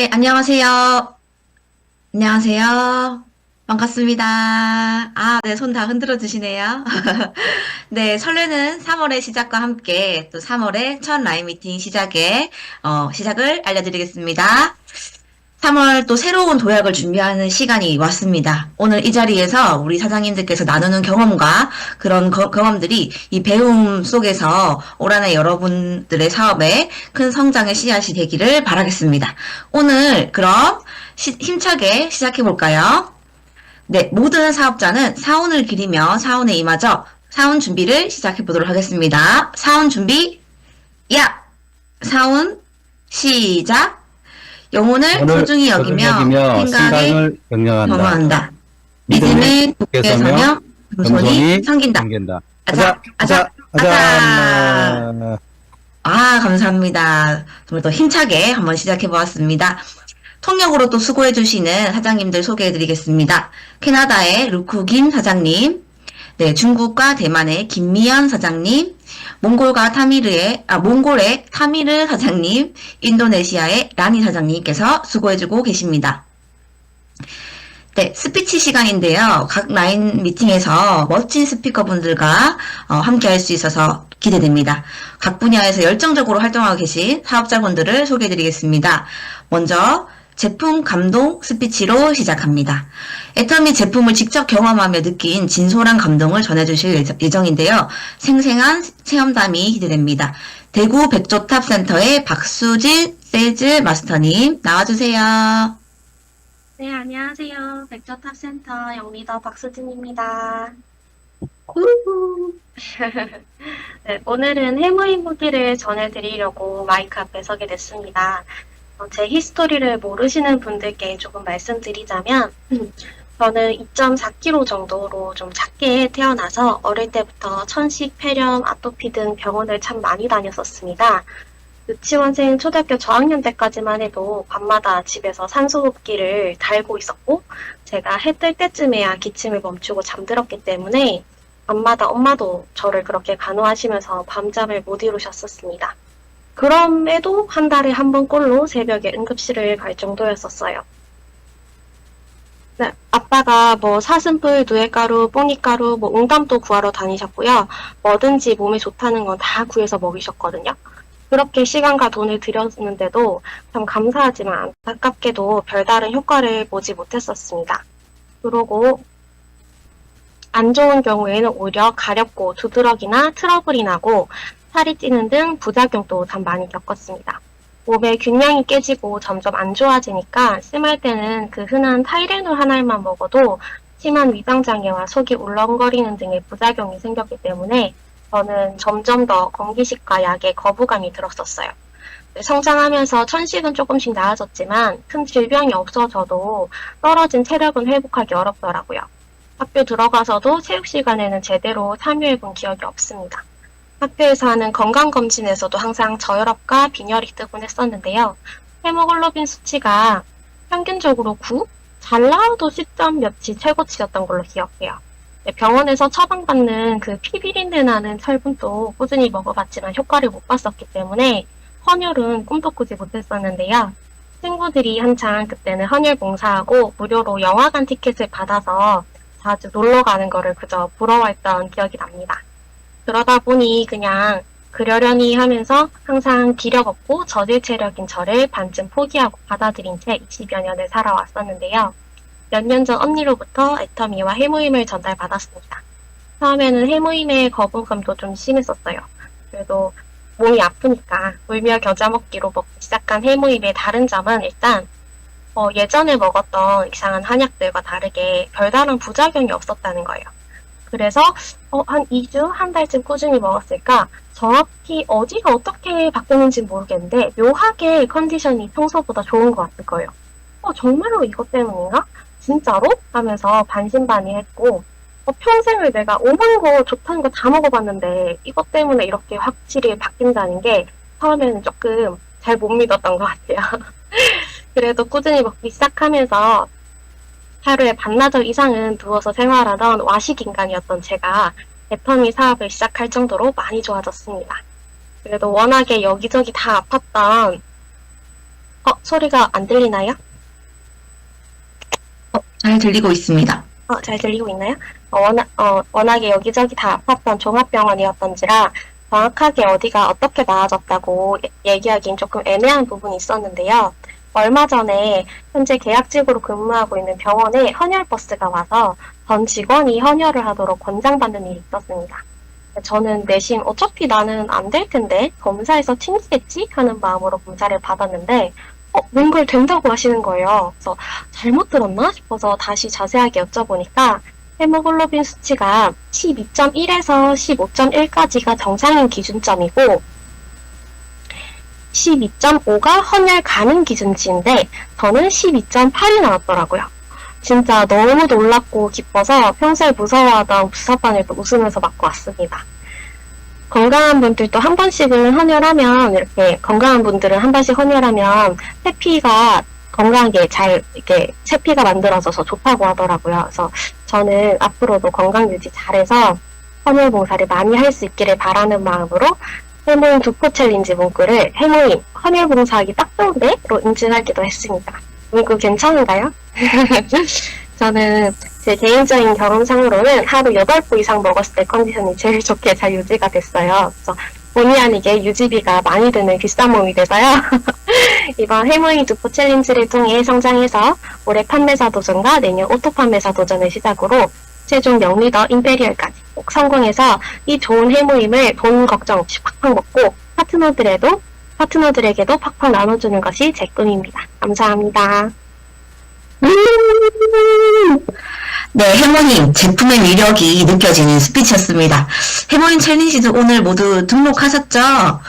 네, 안녕하세요. 안녕하세요. 반갑습니다. 네, 손 다 흔들어 주시네요. 네, 설레는 3월의 시작과 함께 또 3월의 첫 라인 미팅 시작을 알려드리겠습니다. 3월 또 새로운 도약을 준비하는 시간이 왔습니다. 오늘 이 자리에서 우리 사장님들께서 나누는 경험과 그런 경험들이 이 배움 속에서 올 한해 여러분들의 사업에 큰 성장의 씨앗이 되기를 바라겠습니다. 오늘 그럼 힘차게 시작해 볼까요? 네, 모든 사업자는 사운을 기리며 사운에 임하죠. 사운 준비를 시작해 보도록 하겠습니다. 사운 준비, 야! 사운, 시작! 영혼을 오늘 소중히 여기며 생각에 생각을 경영한다. 겸허한다. 믿음에 믿음에 굳게 굳게 서며 서며 금손이 섬긴다. 섬긴다. 아자, 아자, 아자. 감사합니다. 정말 더 힘차게 한번 시작해 보았습니다. 통역으로 또 수고해 주시는 사장님들 소개해 드리겠습니다. 캐나다의 루쿠긴 사장님, 네, 중국과 대만의 김미연 사장님, 몽골의 타미르 사장님, 인도네시아의 라니 사장님께서 수고해주고 계십니다. 네, 스피치 시간인데요. 각 라인 미팅에서 멋진 스피커분들과 함께 할 수 있어서 기대됩니다. 각 분야에서 열정적으로 활동하고 계신 사업자분들을 소개해드리겠습니다. 먼저 제품 감동 스피치로 시작합니다. 애터미 제품을 직접 경험하며 느낀 진솔한 감동을 전해주실 예정인데요. 생생한 체험담이 기대됩니다. 대구 백조탑 센터의 박수진 세일즈 마스터님 나와주세요. 네, 안녕하세요. 백조탑센터 영리더 박수진입니다. 네, 오늘은 해무의 무기를 전해드리려고 마이크 앞에 서게 됐습니다. 제 히스토리를 모르시는 분들께 조금 말씀드리자면 저는 2.4kg 정도로 좀 작게 태어나서 어릴 때부터 천식, 폐렴, 아토피 등 병원을 참 많이 다녔었습니다. 유치원생 초등학교 저학년 때까지만 해도 밤마다 집에서 산소호흡기를 달고 있었고 제가 해 뜰 때쯤에야 기침을 멈추고 잠들었기 때문에 밤마다 엄마도 저를 그렇게 간호하시면서 밤잠을 못 이루셨었습니다. 그럼에도 한 달에 한 번꼴로 새벽에 응급실을 갈 정도였었어요. 네, 아빠가 사슴뿔, 누에가루, 뽕이가루, 응담도 구하러 다니셨고요. 뭐든지 몸에 좋다는 건 다 구해서 먹이셨거든요. 그렇게 시간과 돈을 들였는데도 참 감사하지만 안타깝게도 별다른 효과를 보지 못했었습니다. 그러고 안 좋은 경우에는 오히려 가렵고 두드러기나 트러블이 나고 살이 찌는 등 부작용도 참 많이 겪었습니다. 몸의 균형이 깨지고 점점 안 좋아지니까 심할 때는 그 흔한 타이레놀 한 알만 먹어도 심한 위장장애와 속이 울렁거리는 등의 부작용이 생겼기 때문에 저는 점점 더 건기식과 약에 거부감이 들었었어요. 성장하면서 천식은 조금씩 나아졌지만 큰 질병이 없어져도 떨어진 체력은 회복하기 어렵더라고요. 학교 들어가서도 체육 시간에는 제대로 참여해본 기억이 없습니다. 학교에서 하는 건강검진에서도 항상 저혈압과 빈혈이 뜨곤 했었는데요. 헤모글로빈 수치가 평균적으로 9, 잘 나와도 10점 몇이 최고치였던 걸로 기억해요. 병원에서 처방받는 그 피비린내 나는 철분도 꾸준히 먹어봤지만 효과를 못 봤었기 때문에 헌혈은 꿈도 꾸지 못했었는데요. 친구들이 한창 그때는 헌혈 봉사하고 무료로 영화관 티켓을 받아서 자주 놀러 가는 거를 그저 부러워했던 기억이 납니다. 그러다 보니 그냥 그러려니 하면서 항상 기력 없고 저질 체력인 저를 반쯤 포기하고 받아들인 채 20여 년을 살아왔었는데요. 몇 년 전 언니로부터 애터미와 해모임을 전달받았습니다. 처음에는 해모임의 거부감도 좀 심했었어요. 그래도 몸이 아프니까 울며 겨자 먹기로 먹기 시작한 해모임의 다른 점은 일단 예전에 먹었던 이상한 한약들과 다르게 별다른 부작용이 없었다는 거예요. 그래서 한 2주, 한 달쯤 꾸준히 먹었을까 정확히 어디가 어떻게 바뀌었는지 모르겠는데 묘하게 컨디션이 평소보다 좋은 것 같은 거예요. 정말로 이것 때문인가? 진짜로? 하면서 반신반의했고 평생을 내가 오만 거 좋다는 거 다 먹어봤는데 이것 때문에 이렇게 확실히 바뀐다는 게 처음에는 조금 잘 못 믿었던 것 같아요. 그래도 꾸준히 먹기 시작하면서 하루에 반나절 이상은 누워서 생활하던 와식 인간이었던 제가 애터미 사업을 시작할 정도로 많이 좋아졌습니다. 그래도 워낙에 여기저기 다 아팠던 소리가 안 들리나요? 잘 들리고 있습니다. 잘 들리고 있나요? 워낙에 여기저기 다 아팠던 종합병원이었던지라 정확하게 어디가 어떻게 나아졌다고 얘기하기는 조금 애매한 부분이 있었는데요. 얼마 전에 현재 계약직으로 근무하고 있는 병원에 헌혈버스가 와서 전 직원이 헌혈을 하도록 권장받는 일이 있었습니다. 저는 내심 어차피 나는 안 될 텐데 검사에서 튕기겠지 하는 마음으로 검사를 받았는데 웬걸 된다고 하시는 거예요. 그래서 잘못 들었나 싶어서 다시 자세하게 여쭤보니까 헤모글로빈 수치가 12.1에서 15.1까지가 정상인 기준점이고 12.5가 헌혈 가능 기준치인데 저는 12.8이 나왔더라고요. 진짜 너무 놀랍고 기뻐서 평소에 무서워하던 부사반을 웃으면서 맞고 왔습니다. 건강한 분들도 한 번씩은 헌혈하면 이렇게 건강한 분들은 한 번씩 헌혈하면 세피가 건강하게 잘 이렇게 세피가 만들어져서 좋다고 하더라고요. 그래서 저는 앞으로도 건강 유지 잘해서 헌혈 봉사를 많이 할 수 있기를 바라는 마음으로 해모임 두포 챌린지 문구를 해모임 헌혈 봉사하기 딱 좋은데로 인증하기도 했습니다. 문구 괜찮은가요? 저는 제 개인적인 경험상으로는 하루 8보 이상 먹었을 때 컨디션이 제일 좋게 잘 유지가 됐어요. 그래서 본의 아니게 유지비가 많이 드는 비싼 몸이 돼서요. 이번 해모잉 두포 챌린지를 통해 성장해서 올해 판매사 도전과 내년 오토 판매사 도전을 시작으로 최종 명리더 임페리얼까지 꼭 성공해서 이 좋은 해모임을 돈 걱정 없이 팍팍 먹고 파트너들에게도 팍팍 나눠주는 것이 제 꿈입니다. 감사합니다. 네, 해모님 제품의 위력이 느껴지는 스피치였습니다. 해모님 챌린지도 오늘 모두 등록하셨죠?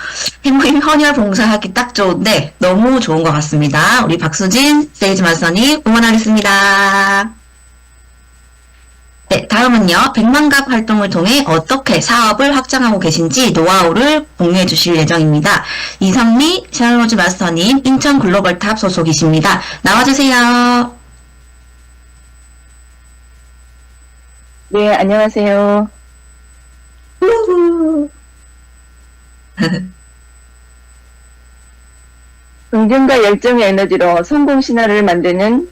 해모님 헌혈 봉사하기 딱 좋은데 너무 좋은 것 같습니다. 우리 박수진 세이지 마스터님 응원하겠습니다. 네, 다음은요. 백만갑 활동을 통해 어떻게 사업을 확장하고 계신지 노하우를 공유해 주실 예정입니다. 이선미 샤를로즈 마스터님 인천 글로벌탑 소속이십니다. 나와주세요. 네, 안녕하세요. 긍정과 열정의 에너지로 성공 신화를 만드는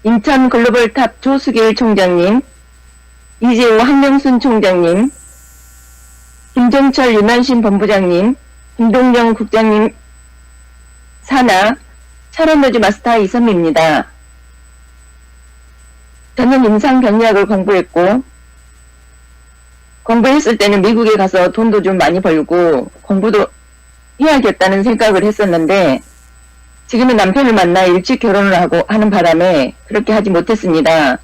인천 글로벌탑 조수길 총장님, 이재호 한명순 총장님, 김종철 유난신 본부장님, 김동영 국장님 산하 샤론로즈 마스터 이선미입니다. 저는 임상병리학을 공부했을 때는 미국에 가서 돈도 좀 많이 벌고 공부도 해야겠다는 생각을 했었는데 지금은 남편을 만나 일찍 결혼을 하는 바람에 그렇게 하지 못했습니다.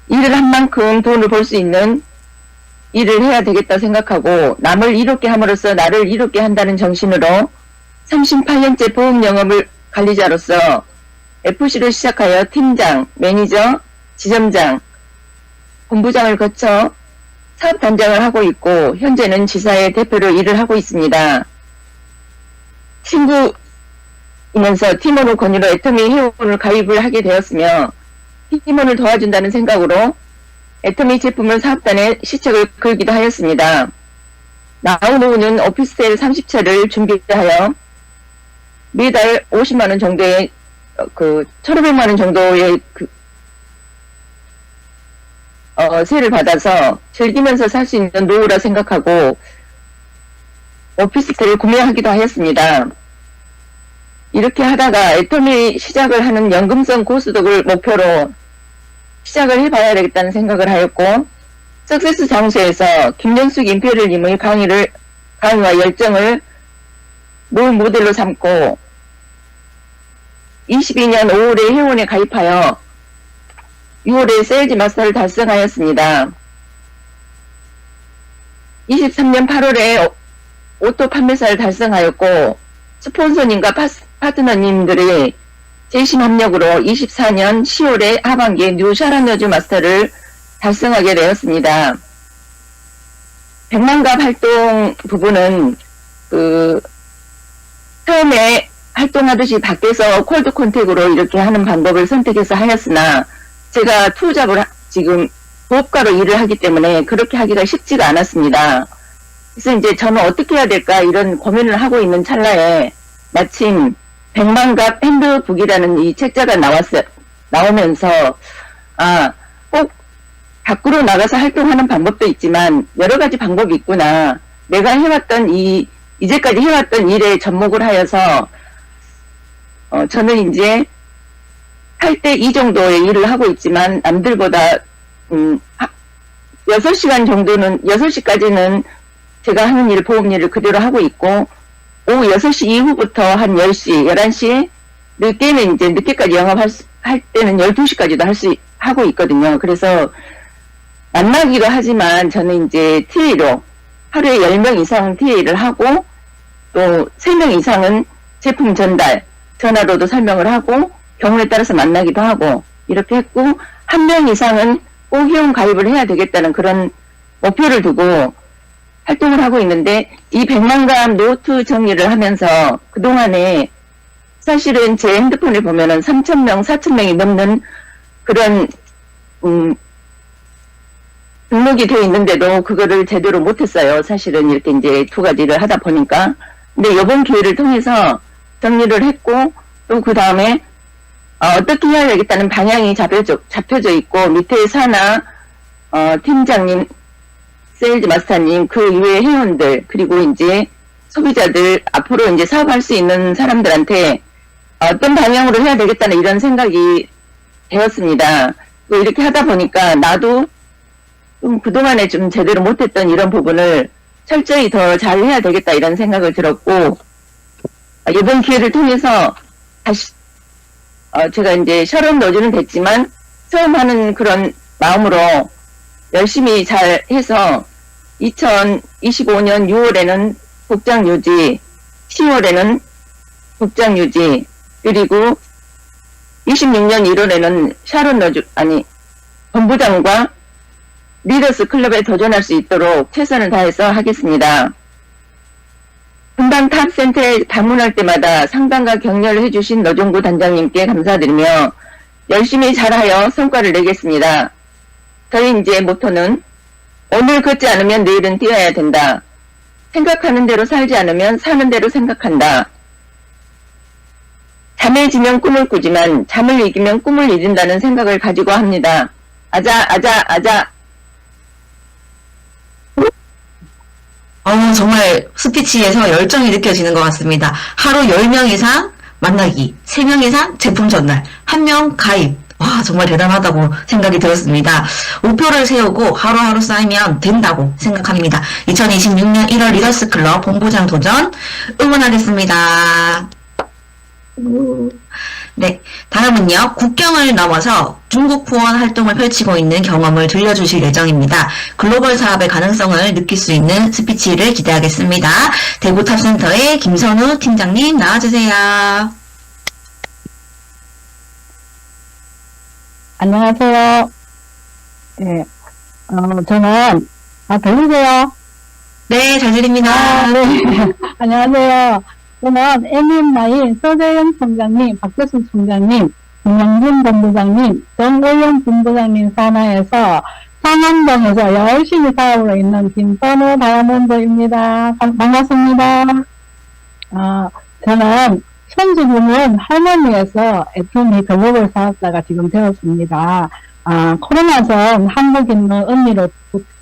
일을 한 만큼 돈을 벌 수 있는 일을 해야 되겠다 생각하고 남을 이롭게 함으로써 나를 이롭게 한다는 정신으로 38년째 보험 영업을 관리자로서 FC로 시작하여 팀장, 매니저, 지점장, 본부장을 거쳐 사업단장을 하고 있고 현재는 지사의 대표로 일을 하고 있습니다. 친구이면서 팀원을 권유로 애터미 회원을 가입을 하게 되었으며 팀원을 도와준다는 생각으로 애터미 제품을 사업단에 시책을 걸기도 하였습니다. 나온 오후는 오피스텔 30채를 준비하여 매달 50만원 정도의 1,500만원 정도의 세를 받아서 즐기면서 살 수 있는 노후라 생각하고 오피스텔을 구매하기도 하였습니다. 이렇게 하다가 애터미 시작을 하는 연금성 고수득을 목표로 시작을 해봐야 되겠다는 생각을 하였고 석세스 장소에서 김영숙 임페리얼님의 강의와 열정을 롤 모델로 삼고 22년 5월에 회원에 가입하여 6월에 세일즈 마스터를 달성하였습니다. 23년 8월에 오토 판매사를 달성하였고 스폰서님과 파트너님들의 재심 합력으로 24년 10월에 하반기에 뉴 샤란러즈 마스터를 달성하게 되었습니다. 백만갑 활동 부분은 처음에 활동하듯이 밖에서 콜드 콘택으로 이렇게 하는 방법을 선택해서 하였으나 제가 투잡을 지금 보업가로 일을 하기 때문에 그렇게 하기가 쉽지가 않았습니다. 그래서 이제 저는 어떻게 해야 될까 이런 고민을 하고 있는 찰나에 마침 백만갑 핸드북이라는 이 책자가 나오면서 꼭 밖으로 나가서 활동하는 방법도 있지만 여러 가지 방법이 있구나. 내가 해왔던 이제까지 해왔던 일에 접목을 하여서 저는 이제 8대 2 정도의 일을 하고 있지만 남들보다 6시간 정도는 6시까지는 제가 하는 일, 보험 일을 그대로 하고 있고 오후 6시 이후부터 한 10시, 11시에 늦게는 이제 늦게까지 영업할 때는 12시까지도 하고 있거든요. 그래서 만나기도 하지만 저는 이제 TA로 하루에 10명 이상 TA를 하고 또 3명 이상은 제품 전달, 전화로도 설명을 하고 경우에 따라서 만나기도 하고 이렇게 했고 1명 이상은 꼭 회원 가입을 해야 되겠다는 그런 목표를 두고 활동을 하고 있는데 이 100만갑 노트 정리를 하면서 그동안에 사실은 제 핸드폰에 보면은 3,000명, 4,000명이 넘는 그런 등록이 되어 있는데도 그거를 제대로 못했어요. 사실은 이렇게 이제 두 가지를 하다 보니까. 근데 이번 기회를 통해서 정리를 했고 또 그 다음에 어떻게 해야 되겠다는 방향이 잡혀져 있고 밑에 사나 팀장님, 세일즈 마스터님, 그 이외의 회원들 그리고 이제 소비자들 앞으로 이제 사업할 수 있는 사람들한테 어떤 방향으로 해야 되겠다는 이런 생각이 되었습니다. 또 이렇게 하다 보니까 나도 좀 그동안에 좀 제대로 못했던 이런 부분을 철저히 더 잘 해야 되겠다 이런 생각을 들었고 이번 기회를 통해서 다시 제가 이제 셔런 노즈는 됐지만 처음 하는 그런 마음으로 열심히 잘 해서 2025년 6월에는 국장 유지, 10월에는 국장 유지, 그리고 26년 1월에는 샤론 노즈, 본부장과 리더스 클럽에 도전할 수 있도록 최선을 다해서 하겠습니다. 금방 탑센터에 방문할 때마다 상담과 격려를 해주신 노종구 단장님께 감사드리며 열심히 잘하여 성과를 내겠습니다. 저희 이제 모토는 오늘 걷지 않으면 내일은 뛰어야 된다. 생각하는 대로 살지 않으면 사는 대로 생각한다. 잠에 지면 꿈을 꾸지만 잠을 이기면 꿈을 이룬다는 생각을 가지고 합니다. 아자. 정말 스피치에서 열정이 느껴지는 것 같습니다. 하루 10명 이상 만나기, 3명 이상 제품 전달, 1명 가입. 와, 정말 대단하다고 생각이 들었습니다. 목표를 세우고 하루하루 쌓이면 된다고 생각합니다. 2026년 1월 리더스 클럽 본부장 도전 응원하겠습니다. 네, 다음은요. 국경을 넘어서 중국 후원 활동을 펼치고 있는 경험을 들려주실 예정입니다. 글로벌 사업의 가능성을 느낄 수 있는 스피치를 기대하겠습니다. 대구 탑센터의 김선우 팀장님 나와주세요. 안녕하세요. 네, 저는, 들리세요? 네, 잘 들립니다. 네. 안녕하세요. 저는 MM나인 서재현 총장님, 박교수 총장님, 김영준 본부장님, 정오영 본부장님 산하에서 상암동에서 열심히 사업으로 있는 김선우 다이아몬드입니다. 반갑습니다. 저는 손주부는 할머니에서 애터미 글로벌 사업자가 지금 되었습니다. 코로나 전 한국에 있는 언니를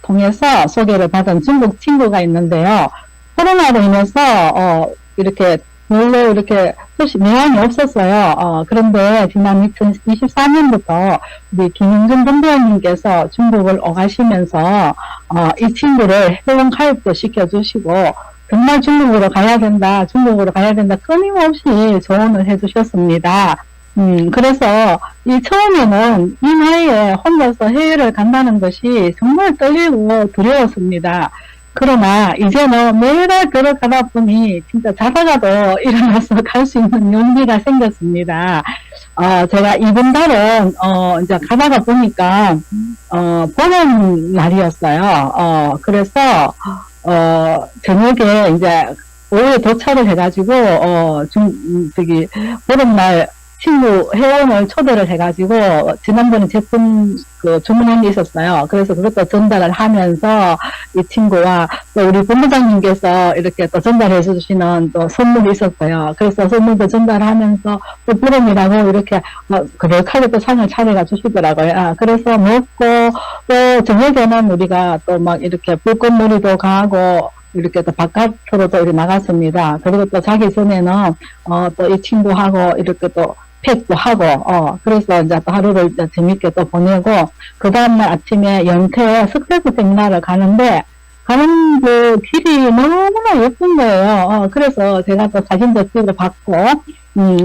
통해서 소개를 받은 중국 친구가 있는데요. 코로나로 인해서, 이렇게, 별로 이렇게 소식, 내용이 없었어요. 그런데 지난 2024년부터 우리 김영준 본부장님께서 중국을 오가시면서, 이 친구를 회원 가입도 시켜주시고, 정말 중국으로 가야 된다, 끊임없이 조언을 해주셨습니다. 그래서 처음에는 이 나이에 혼자서 해외를 간다는 것이 정말 떨리고 두려웠습니다. 그러나 이제는 매달 들어가다 보니 진짜 자다가도 일어나서 갈 수 있는 용기가 생겼습니다. 제가 이번 달은 이제 가다가 보니까 보는 날이었어요. 그래서 저녁에 이제 오후에 도착을 해가지고 보름날 친구 회원을 초대를 해가지고 지난번에 제품 주문한 게 있었어요. 그래서 그것도 전달을 하면서 이 친구와 또 우리 본부장님께서 이렇게 또 전달해 주시는 또 선물이 있었어요. 그래서 선물도 전달하면서 또 부름이라고 이렇게 그렇게 또 상을 차려가 주시더라고요. 그래서 먹고 또 저녁에는 우리가 또 막 이렇게 불꽃놀이도 가고 이렇게 또 바깥으로도 이렇게 나갔습니다. 그리고 또 자기 전에는 또 이 친구하고 이렇게 또 팩도 하고 그래서 이제 또 하루를 이제 재밌게 또 보내고 그 다음날 아침에 연태 석세스 세미나를 가는데 가는 그 길이 너무나 예쁜 거예요. 그래서 제가 또 사진도 찍어 봤고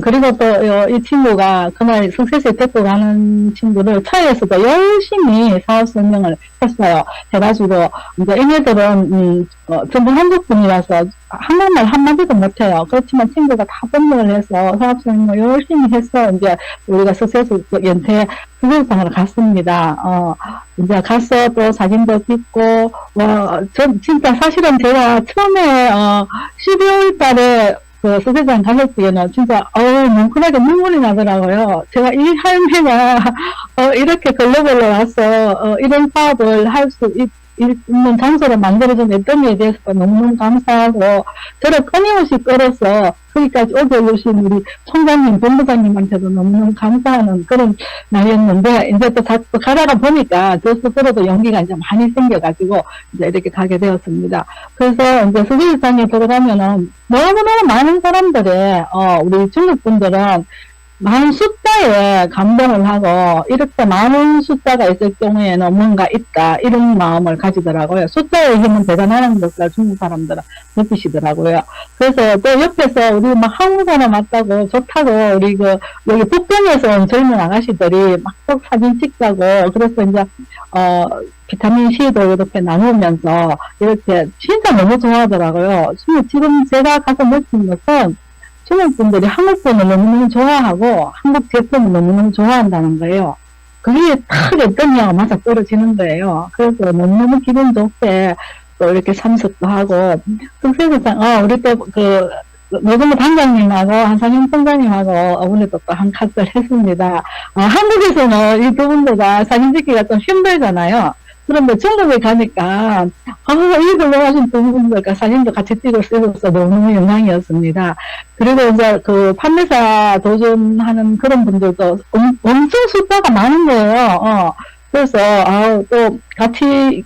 그리고 또 이 친구가 그날 석세스에 데리고 가는 친구를 차에서도 열심히 사업 설명을 했어요. 해가지고 이제 얘네들은 전부 한국 분이라서 한국말 한마디도 못해요. 그렇지만 친구가 다 번역을 해서 사업 설명을 열심히 해서 이제 우리가 석세스 연태 석세스상으로 갔습니다. 이제 가서 또 사진도 찍고 전 진짜 사실은 제가 처음에 12월 달에 석세스상 갔을 때는 진짜 뭉클하게 눈물이 나더라고요. 제가 이 할매가 이렇게 글로벌로 와서 이런 사업을 할 수 있는 장소를 만들어준 애덤에 대해서 너무너무 감사하고 저를 끊임없이 끌어서 거기까지 오게 해주신 우리 총장님, 본부장님한테도 너무너무 감사하는 그런 날이었는데 이제 또 가다가 보니까 저 스스로도 용기가 이제 많이 생겨가지고 이제 이렇게 가게 되었습니다. 그래서 이제 석세스상에 들어가면은 너무너무 많은 사람들이 우리 중국 분들은 많은 숫자에 감동을 하고 이렇게 많은 숫자가 있을 경우에는 뭔가 있다 이런 마음을 가지더라고요. 숫자의 힘은 대단하는 것을 중국 사람들은 느끼시더라고요. 그래서 또 옆에서 우리 막 한국 사람 왔다고 좋다고 우리 여기 북경에서 온 젊은 아가씨들이 막 또 사진 찍자고 그래서 이제 비타민 C도 이렇게 나누면서 이렇게 진짜 너무 좋아하더라고요. 지금 제가 가서 느낀 것은 중국 분들이 한국 분을 너무너무 좋아하고 한국 제품을 너무너무 좋아한다는 거예요. 그게 탁 어떠냐 맞아 떨어지는 거예요. 그래서 너무너무 기분 좋게 또 이렇게 참석도 하고 석세스상 우리 또 노동부 단장님하고 한상현 총장님하고 오늘도 또 한 컷을 했습니다. 한국에서는 이 두 분들과 사진 찍기가 좀 힘들잖아요. 그런데 중국에 가니까 이걸 하신 두 분들과 사진도 같이 찍을 수 있어서 너무 영광이었습니다. 그리고 이제 판매사 도전하는 그런 분들도 엄청 숫자가 많은 거예요. 그래서 또 같이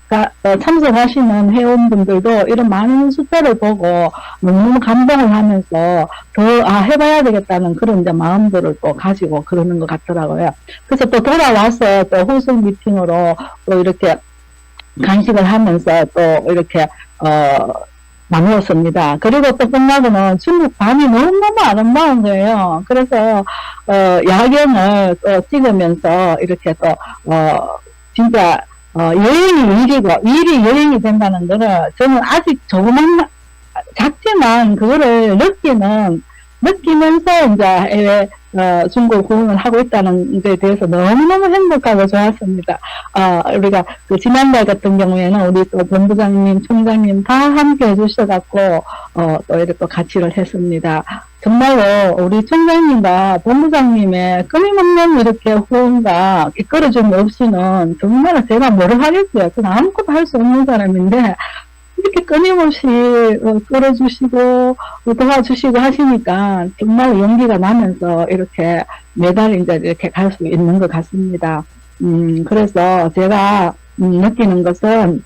참석하시는 회원분들도 이런 많은 숫자를 보고 너무너무 감동을 하면서 더 해봐야 되겠다는 그런 이제 마음들을 또 가지고 그러는 것 같더라고요. 그래서 또 돌아와서 또 후속 미팅으로 또 이렇게 간식을 하면서 또 이렇게 나누었습니다. 그리고 또 끝나고는 중국 밤이 너무너무 아름다운 거예요. 그래서 야경을 또 찍으면서 이렇게 또 진짜 여행이 일이 여행이 된다는 거를 저는 아직 조그만 작지만 그거를 느끼면서 이제 해외 중국 공연을 하고 있다는 데 대해서 너무너무 행복하고 좋았습니다. 우리가 지난달 같은 경우에는 우리 또 본부장님, 총장님 다 함께 해주셔갖고 또 이렇게 또 같이를 했습니다. 정말로 우리 총장님과 본부장님의 끊임없는 이렇게 후원과 이끌어줌 없이는 정말 제가 뭐를 하겠어요. 그냥 아무것도 할 수 없는 사람인데 이렇게 끊임없이 끌어주시고 도와주시고 하시니까 정말 용기가 나면서 이렇게 매달 이제 이렇게 갈 수 있는 것 같습니다. 그래서 제가 느끼는 것은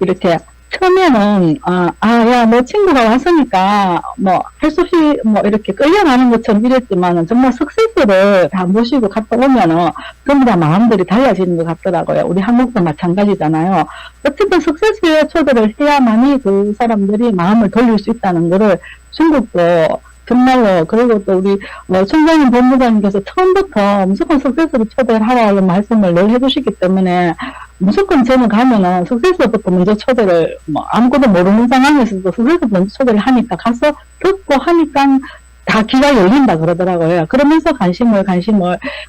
이렇게 처음에는 야, 너 친구가 왔으니까 할 수 없이 이렇게 끌려가는 것처럼 이랬지만은 정말 석세스를 다 모시고 갔다 오면은 전부 다 마음들이 달라지는 것 같더라고요. 우리 한국도 마찬가지잖아요. 어쨌든 석세스에 초대를 해야만이 그 사람들이 마음을 돌릴 수 있다는 거를 중국도 정말로, 그리고 또 우리 총장님 본부장님께서 처음부터 무조건 석세스를 초대를 하라는 말씀을 늘 해주시기 때문에 무조건 저는 가면은 석세스부터 먼저 초대를 아무것도 모르는 상황에서도 석세스 먼저 초대를 하니까 가서 듣고 하니까 다 귀가 열린다 그러더라고요. 그러면서 관심을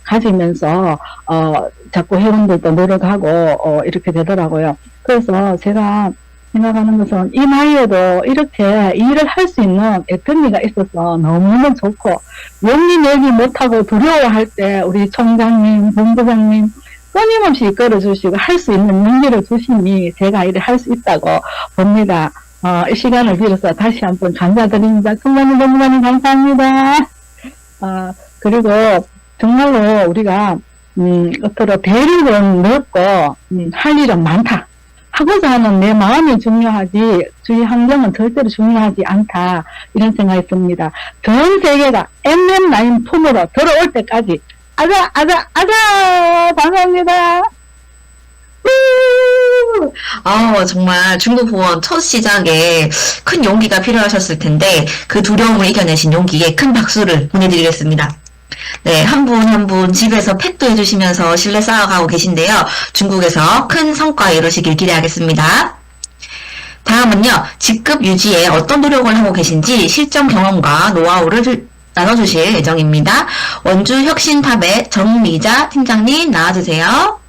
가지면서 자꾸 회원들도 노력하고 이렇게 되더라고요. 그래서 제가 생각하는 것은 이 나이에도 이렇게 일을 할 수 있는 애터미가 있어서 너무너무 좋고 용기 내기 못하고 두려워할 때 우리 총장님, 본부장님 끊임없이 이끌어주시고 할 수 있는 용기를 주시니 제가 일을 할 수 있다고 봅니다. 이 시간을 빌어서 다시 한번 감사드립니다. 총장님, 본부장님 감사합니다. 그리고 정말로 우리가 어떤 대륙은 넓고 할 일은 많다. 하고자 하는 내 마음이 중요하지 주위 환경은 절대로 중요하지 않다. 이런 생각이 듭니다. 전 세계가 MM9 폼으로 들어올 때까지 아자 감사합니다. 정말 중국 보원 첫 시작에 큰 용기가 필요하셨을 텐데 그 두려움을 이겨내신 용기에 큰 박수를 보내드리겠습니다. 네, 한 분 한 분 집에서 팩도 해주시면서 신뢰 쌓아가고 계신데요. 중국에서 큰 성과 이루시길 기대하겠습니다. 다음은요, 직급 유지에 어떤 노력을 하고 계신지 실전 경험과 노하우를 나눠주실 예정입니다. 원주 혁신탑의 정미자 팀장님 나와주세요.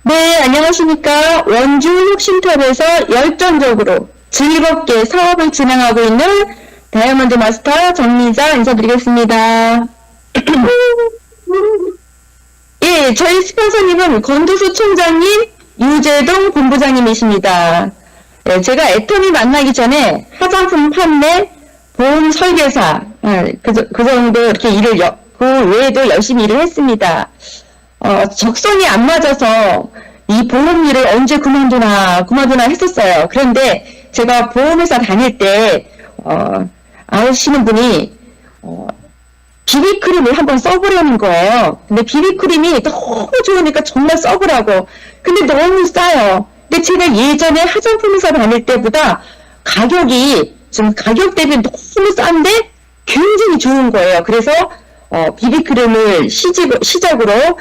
네, 안녕하십니까. 원주 혁신탑에서 열정적으로 즐겁게 사업을 진행하고 있는 다이아몬드 마스터 정미자 인사드리겠습니다. 예, 저희 스폰서님은 권두수 총장님, 유재동 본부장님이십니다. 예, 제가 애터미 만나기 전에 화장품 판매, 보험 설계사, 그 정도 이렇게 그 외에도 열심히 일을 했습니다. 적성이 안 맞아서 이 보험 일을 언제 그만두나 했었어요. 그런데 제가 보험회사 다닐 때, 아시는 분이, 비비크림을 한번 써보려는 거예요. 근데 비비크림이 너무 좋으니까 정말 써보라고. 근데 너무 싸요. 근데 제가 예전에 화장품회사 다닐 때보다 지금 가격 대비 너무 싼데 굉장히 좋은 거예요. 그래서, 비비크림을 시작으로,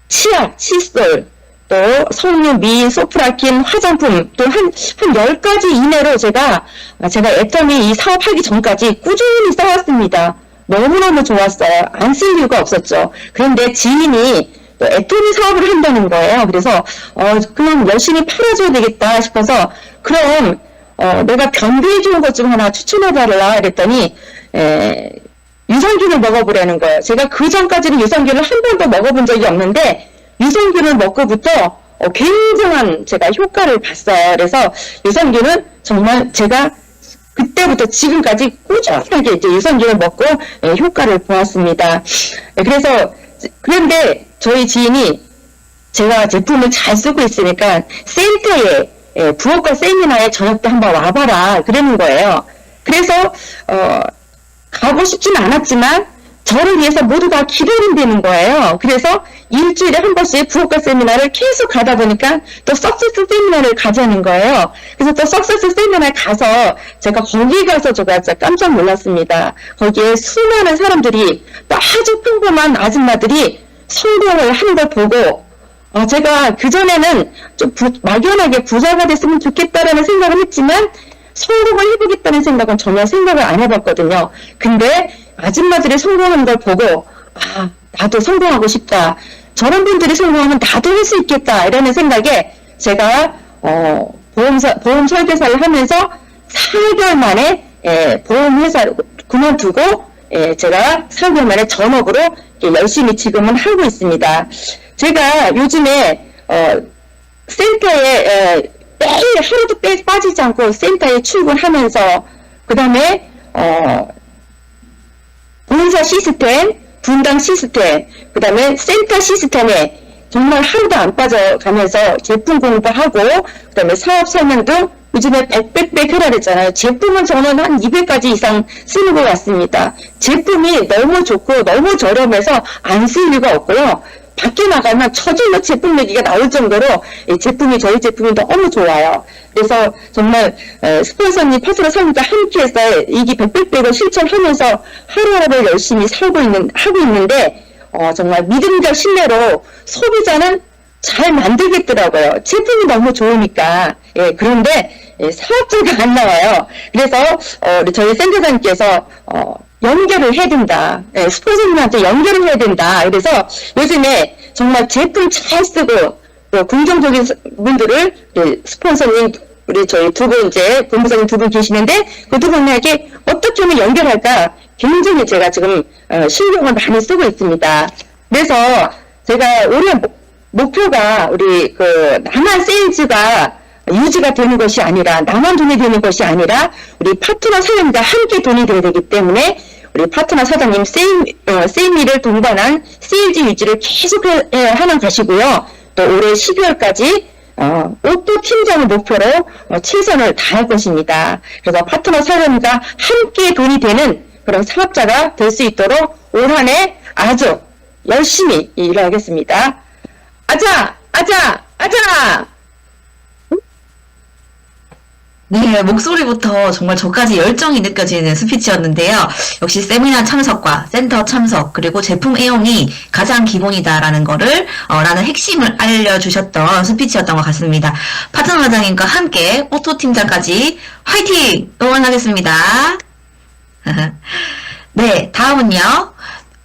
치약, 칫솔, 또 석류, 미인, 소프라킨, 화장품 또 한 10가지 이내로 제가 애터미 이 사업하기 전까지 꾸준히 써왔습니다. 너무너무 좋았어요. 안 쓸 이유가 없었죠. 그런데 지인이 또 애터미 사업을 한다는 거예요. 그래서 그냥 열심히 팔아줘야 되겠다 싶어서 그럼 내가 변비에 좋은 것 좀 하나 추천해달라 그랬더니 유산균을 먹어보라는 거예요. 제가 그 전까지는 유산균을 한 번도 먹어본 적이 없는데 유산균을 먹고부터 굉장한 제가 효과를 봤어요. 그래서 유산균은 정말 제가 그때부터 지금까지 꾸준하게 이제 유산균을 먹고 효과를 보았습니다. 그런데 저희 지인이 제가 제품을 잘 쓰고 있으니까 센터에 부업과 세미나에 저녁 때 한번 와봐라 그러는 거예요. 그래서 가고 싶지는 않았지만 저를 위해서 모두 다 기다린다는 거예요. 그래서 일주일에 한 번씩 부업과 세미나를 계속 가다 보니까 또 석세스 세미나를 가자는 거예요. 그래서 또 석세스 세미나에 가서 제가 거기 가서 제가 깜짝 놀랐습니다. 거기에 수많은 사람들이 또 아주 평범한 아줌마들이 성공을 하는 걸 보고 제가 그전에는 좀 막연하게 부자가 됐으면 좋겠다라는 생각을 했지만 성공을 해보겠다는 생각은 전혀 생각을 안 해봤거든요. 근데 아줌마들이 성공하는 걸 보고 나도 성공하고 싶다. 저런 분들이 성공하면 나도 할 수 있겠다. 이라는 생각에 제가 보험 설계사를 하면서 4개월 만에 보험회사를 그만두고 제가 4개월 만에 전업으로 열심히 지금은 하고 있습니다. 제가 요즘에 센터에 매일 하루도 빠지지 않고 센터에 출근하면서 그 다음에 본사 시스템, 분당 시스템, 그 다음에 센터 시스템에 정말 하루도 안 빠져가면서 제품 공부하고 그 다음에 사업 설명도 요즘에 100 하라 그랬잖아요. 제품은 저는 한 200가지 이상 쓰는 것 같습니다. 제품이 너무 좋고 너무 저렴해서 안 쓸 이유가 없고요. 밖에 나가면 저절로 제품 얘기가 나올 정도로 저희 제품이 너무 좋아요. 그래서 정말 스폰서님 파트너 사님과 함께해서 이기 100을 실천하면서 하루하루를 열심히 하고 있는데 정말 믿음과 신뢰로 소비자는 잘 만들겠더라고요. 제품이 너무 좋으니까. 그런데 사업자가 안 나와요. 그래서 우리 저희 센터장님께서 연결을 해야 된다. 스폰서님한테 연결을 해야 된다. 그래서 요즘에 정말 제품 잘 쓰고 그 긍정적인 분들을 우리 스폰서님 우리 저희 두 분 이제 본부장님 두 분 계시는데 그 두 분에게 어떻게 하면 연결할까 굉장히 제가 지금 신경을 많이 쓰고 있습니다. 그래서 제가 올해 목표가 우리 그 나만 세일즈가 유지가 되는 것이 아니라 나만 돈이 되는 것이 아니라 우리 파트너 사장님과 함께 돈이 돼야 되기 때문에 우리 파트너 사장님 세일미를 동반한 세일즈 유지를 계속 하는 것이고요. 또 올해 12월까지 오토 팀장을 목표로 최선을 다할 것입니다. 그래서 파트너 사장님과 함께 돈이 되는 그런 사업자가 될 수 있도록 올 한 해 아주 열심히 일하겠습니다. 아자! 아자! 아자! 네, 목소리부터 정말 저까지 열정이 느껴지는 스피치였는데요. 역시 세미나 참석과 센터 참석, 그리고 제품 애용이 가장 기본이다라는 거를, 라는 핵심을 알려주셨던 스피치였던 것 같습니다. 파트너 사장님과 함께 오토팀장까지 화이팅! 응원하겠습니다. 네, 다음은요.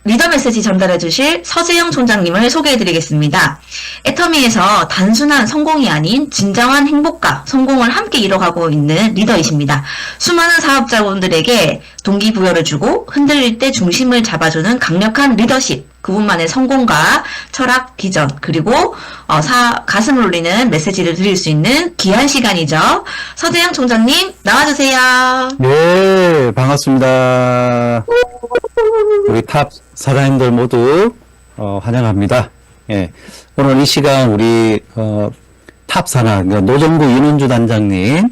리더 메시지 전달해 주실 서재영 총장님을 소개해 드리겠습니다. 애터미에서 단순한 성공이 아닌 진정한 행복과 성공을 함께 이뤄가고 있는 리더이십니다. 수많은 사업자분들에게 동기부여를 주고 흔들릴 때 중심을 잡아주는 강력한 리더십, 그분만의 성공과 철학, 비전, 그리고 가슴을 울리는 메시지를 드릴 수 있는 귀한 시간이죠. 서재영 총장님 나와주세요. 네, 반갑습니다. 우리 탑 사장님들 모두 환영합니다. 예, 오늘 이 시간 우리 탑 산하 노정구 윤은주 단장님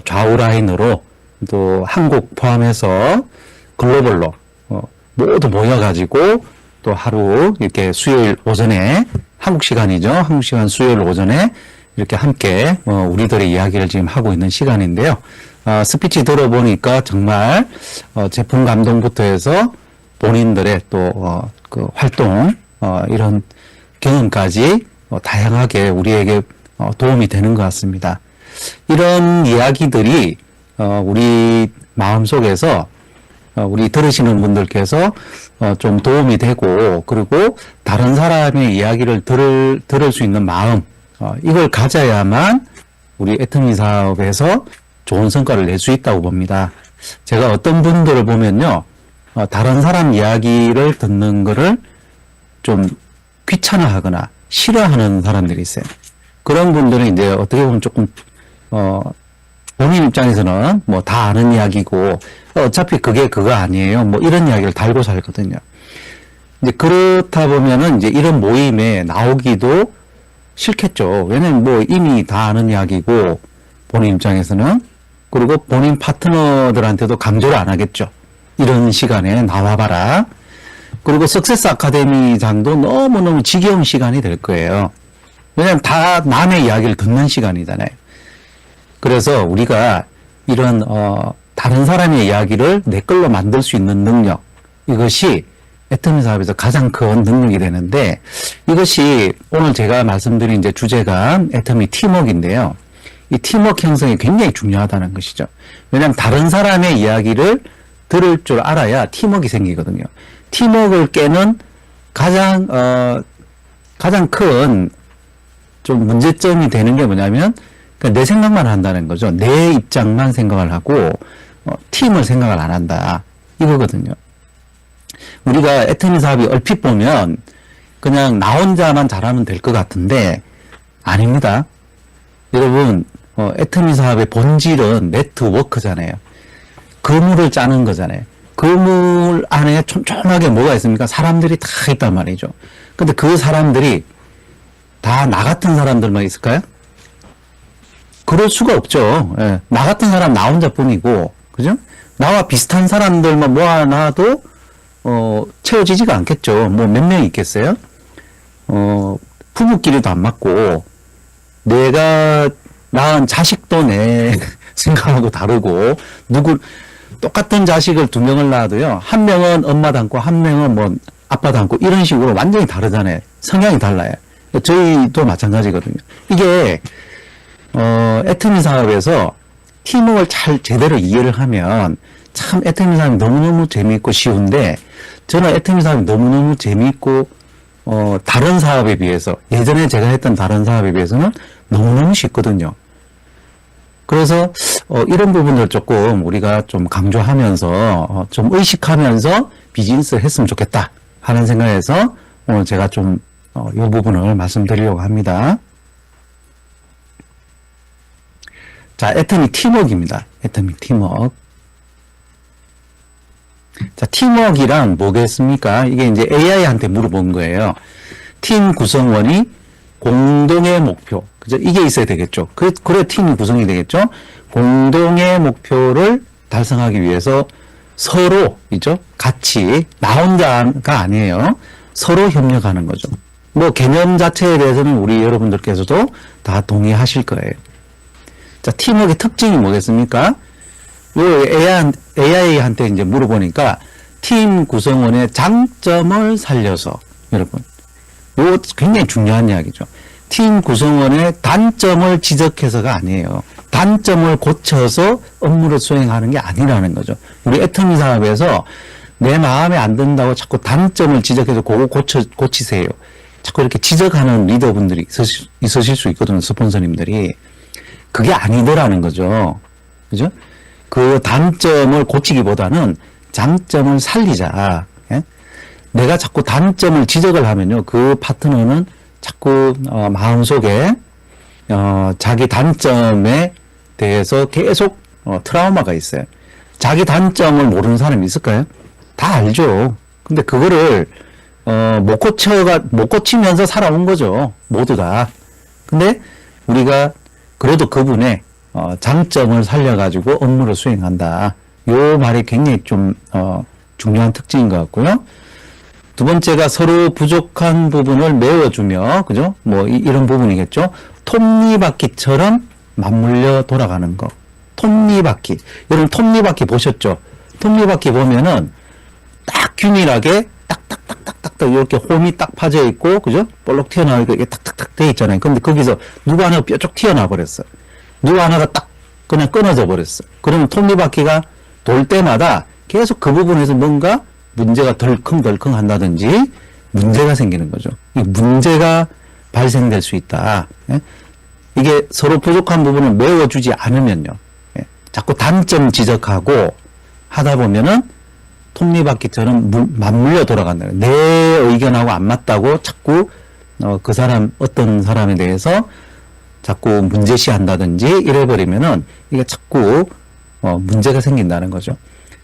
좌우 라인으로 또 한국 포함해서 글로벌로 모두 모여가지고 또 하루 이렇게 수요일 오전에 한국 시간이죠. 한국 시간 수요일 오전에 이렇게 함께 우리들의 이야기를 지금 하고 있는 시간인데요. 스피치 들어보니까 정말 제품 감동부터 해서 본인들의 또 그 활동 이런 경험까지 다양하게 우리에게 도움이 되는 것 같습니다. 이런 이야기들이 우리 마음속에서 우리 들으시는 분들께서 좀 도움이 되고 그리고 다른 사람의 이야기를 들을 수 있는 마음 이걸 가져야만 우리 애터미 사업에서 좋은 성과를 낼 수 있다고 봅니다. 제가 어떤 분들을 보면요. 다른 사람 이야기를 듣는 거를 좀 귀찮아하거나 싫어하는 사람들이 있어요. 그런 분들은 이제 어떻게 보면 조금 본인 입장에서는 뭐 다 아는 이야기고 어차피 그게 그거 아니에요. 뭐 이런 이야기를 달고 살거든요. 이제 그렇다 보면은 이제 이런 모임에 나오기도 싫겠죠. 왜냐면 뭐 이미 다 아는 이야기고 본인 입장에서는 그리고 본인 파트너들한테도 강조를 안 하겠죠. 이런 시간에 나와봐라. 그리고 석세스 아카데미장도 너무너무 지겨운 시간이 될 거예요. 왜냐면 다 남의 이야기를 듣는 시간이잖아요. 그래서 우리가 이런 다른 사람의 이야기를 내 걸로 만들 수 있는 능력, 이것이 애터미 사업에서 가장 큰 능력이 되는데 이것이 오늘 제가 말씀드린 이제 주제가 애터미 팀워크인데요. 이 팀워크 형성이 굉장히 중요하다는 것이죠. 왜냐하면 다른 사람의 이야기를 들을 줄 알아야 팀워크가 생기거든요. 팀워크를 깨는 가장 큰 좀 문제점이 되는 게 뭐냐면 그러니까 내 생각만 한다는 거죠. 내 입장만 생각을 하고 팀을 생각을 안 한다. 이거거든요. 우리가 애터미 사업이 얼핏 보면 그냥 나 혼자만 잘하면 될 것 같은데 아닙니다. 여러분 애터미 사업의 본질은 네트워크잖아요. 그물을 짜는 거잖아요. 그물 안에 촘촘하게 뭐가 있습니까? 사람들이 다 있단 말이죠. 근데 그 사람들이 다 나 같은 사람들만 있을까요? 그럴 수가 없죠. 예. 나 같은 사람 나 혼자뿐이고, 그죠? 나와 비슷한 사람들만 모아놔도 채워지지가 않겠죠. 뭐 몇 명 있겠어요? 부부끼리도 안 맞고, 내가 낳은 자식도 내 생각하고 다르고, 똑같은 자식을 두 명을 낳아도요, 한 명은 엄마 닮고, 한 명은 뭐 아빠 닮고, 이런 식으로 완전히 다르잖아요. 성향이 달라요. 저희도 마찬가지거든요. 이게, 애터미 사업에서 팀워크를 잘 제대로 이해를 하면 참 애터미 사업이 너무너무 재미있고 쉬운데 저는 애터미 사업이 너무너무 재미있고 다른 사업에 비해서, 예전에 제가 했던 다른 사업에 비해서는 너무너무 쉽거든요. 그래서, 이런 부분들 조금 우리가 좀 강조하면서, 좀 의식하면서 비즈니스를 했으면 좋겠다 하는 생각에서 오늘 제가 좀, 이 부분을 말씀드리려고 합니다. 자, 애터미 팀워크입니다. 애터미 팀워크. 자, 팀워크란 뭐겠습니까? 이게 이제 AI한테 물어본 거예요. 팀 구성원이 공동의 목표. 그죠? 이게 있어야 되겠죠. 그래 팀이 구성이 되겠죠? 공동의 목표를 달성하기 위해서 서로, 이죠? 같이, 나 혼자가 아니에요. 서로 협력하는 거죠. 뭐, 개념 자체에 대해서는 우리 여러분들께서도 다 동의하실 거예요. 자, 팀워크의 특징이 뭐겠습니까? 요 AI한테 이제 물어보니까 팀 구성원의 장점을 살려서, 여러분, 요 굉장히 중요한 이야기죠. 팀 구성원의 단점을 지적해서가 아니에요. 단점을 고쳐서 업무를 수행하는 게 아니라는 거죠. 우리 애터미 사업에서 내 마음에 안 든다고 자꾸 단점을 지적해서 그거 고치세요. 자꾸 이렇게 지적하는 리더분들이 있으실 수 있거든요. 스폰서님들이. 그게 아니더라는 거죠. 그죠? 그 단점을 고치기보다는 장점을 살리자. 예? 내가 자꾸 단점을 지적을 하면요. 그 파트너는 자꾸, 마음속에, 자기 단점에 대해서 계속, 트라우마가 있어요. 자기 단점을 모르는 사람이 있을까요? 다 알죠. 근데 그거를, 못 고치면서 살아온 거죠. 모두 다. 근데 우리가 그래도 그분의 장점을 살려가지고 업무를 수행한다. 요 말이 굉장히 좀 중요한 특징인 것 같고요. 두 번째가 서로 부족한 부분을 메워주며, 그죠? 뭐 이런 부분이겠죠. 톱니바퀴처럼 맞물려 돌아가는 거. 톱니바퀴. 여러분 톱니바퀴 보셨죠? 톱니바퀴 보면은 딱 균일하게 딱딱딱딱딱 이렇게 홈이 딱 파져 있고, 그죠? 볼록 튀어나오고 이게 탁탁탁 돼 있잖아요. 근데 거기서 누구 하나가 뾰족 튀어나와 버렸어. 누구 하나가 딱 그냥 끊어져 버렸어. 그러면 톱니바퀴가 돌 때마다 계속 그 부분에서 뭔가 문제가 덜컹덜컹 한다든지 문제가 생기는 거죠. 이 문제가 발생될 수 있다. 예? 이게 서로 부족한 부분을 메워주지 않으면요. 예? 자꾸 단점 지적하고 하다 보면은 톱니바퀴처럼 맞물려 돌아간다. 내 의견하고 안 맞다고 자꾸 그 사람 어떤 사람에 대해서 자꾸 문제시한다든지 이래버리면은 이게 자꾸 문제가 생긴다는 거죠.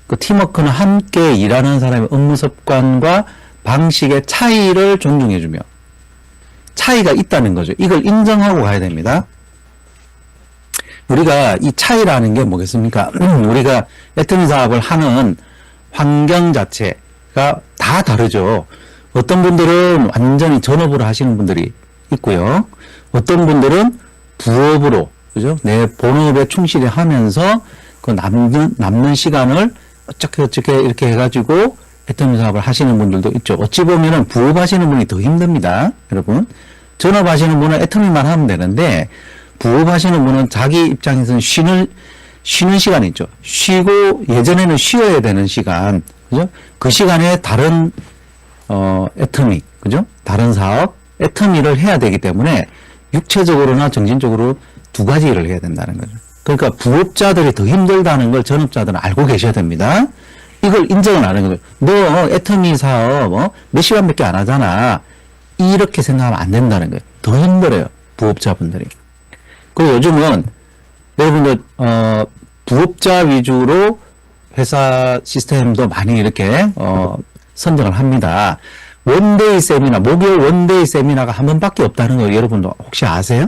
그 팀워크는 함께 일하는 사람의 업무 습관과 방식의 차이를 존중해주며 차이가 있다는 거죠. 이걸 인정하고 가야 됩니다. 우리가 이 차이라는 게 뭐겠습니까? 우리가 애터미 사업을 하는 환경 자체가 다 다르죠. 어떤 분들은 완전히 전업으로 하시는 분들이 있고요. 어떤 분들은 부업으로, 그죠? 내 본업에 충실히 하면서 그 남는 시간을 어떻게 이렇게 해가지고 애터미 사업을 하시는 분들도 있죠. 어찌 보면은 부업 하시는 분이 더 힘듭니다. 여러분. 전업 하시는 분은 애터미만 하면 되는데 부업 하시는 분은 자기 입장에서는 쉬는 시간이 있죠. 쉬고 예전에는 쉬어야 되는 시간, 그죠? 그 시간에 다른 애터미, 그죠? 다른 사업, 애터미를 해야 되기 때문에 육체적으로나 정신적으로 두 가지 일을 해야 된다는 거죠. 그러니까 부업자들이 더 힘들다는 걸 전업자들은 알고 계셔야 됩니다. 이걸 인정을 안 하는 거죠. 너 애터미 사업 몇 시간밖에 안 하잖아. 이렇게 생각하면 안 된다는 거예요. 더 힘들어요. 부업자분들이. 그리고 요즘은 여러분들 부업자 위주로 회사 시스템도 많이 이렇게 선정을 합니다. 원데이 세미나, 목요일 원데이 세미나가 한 번밖에 없다는 거 여러분도 혹시 아세요?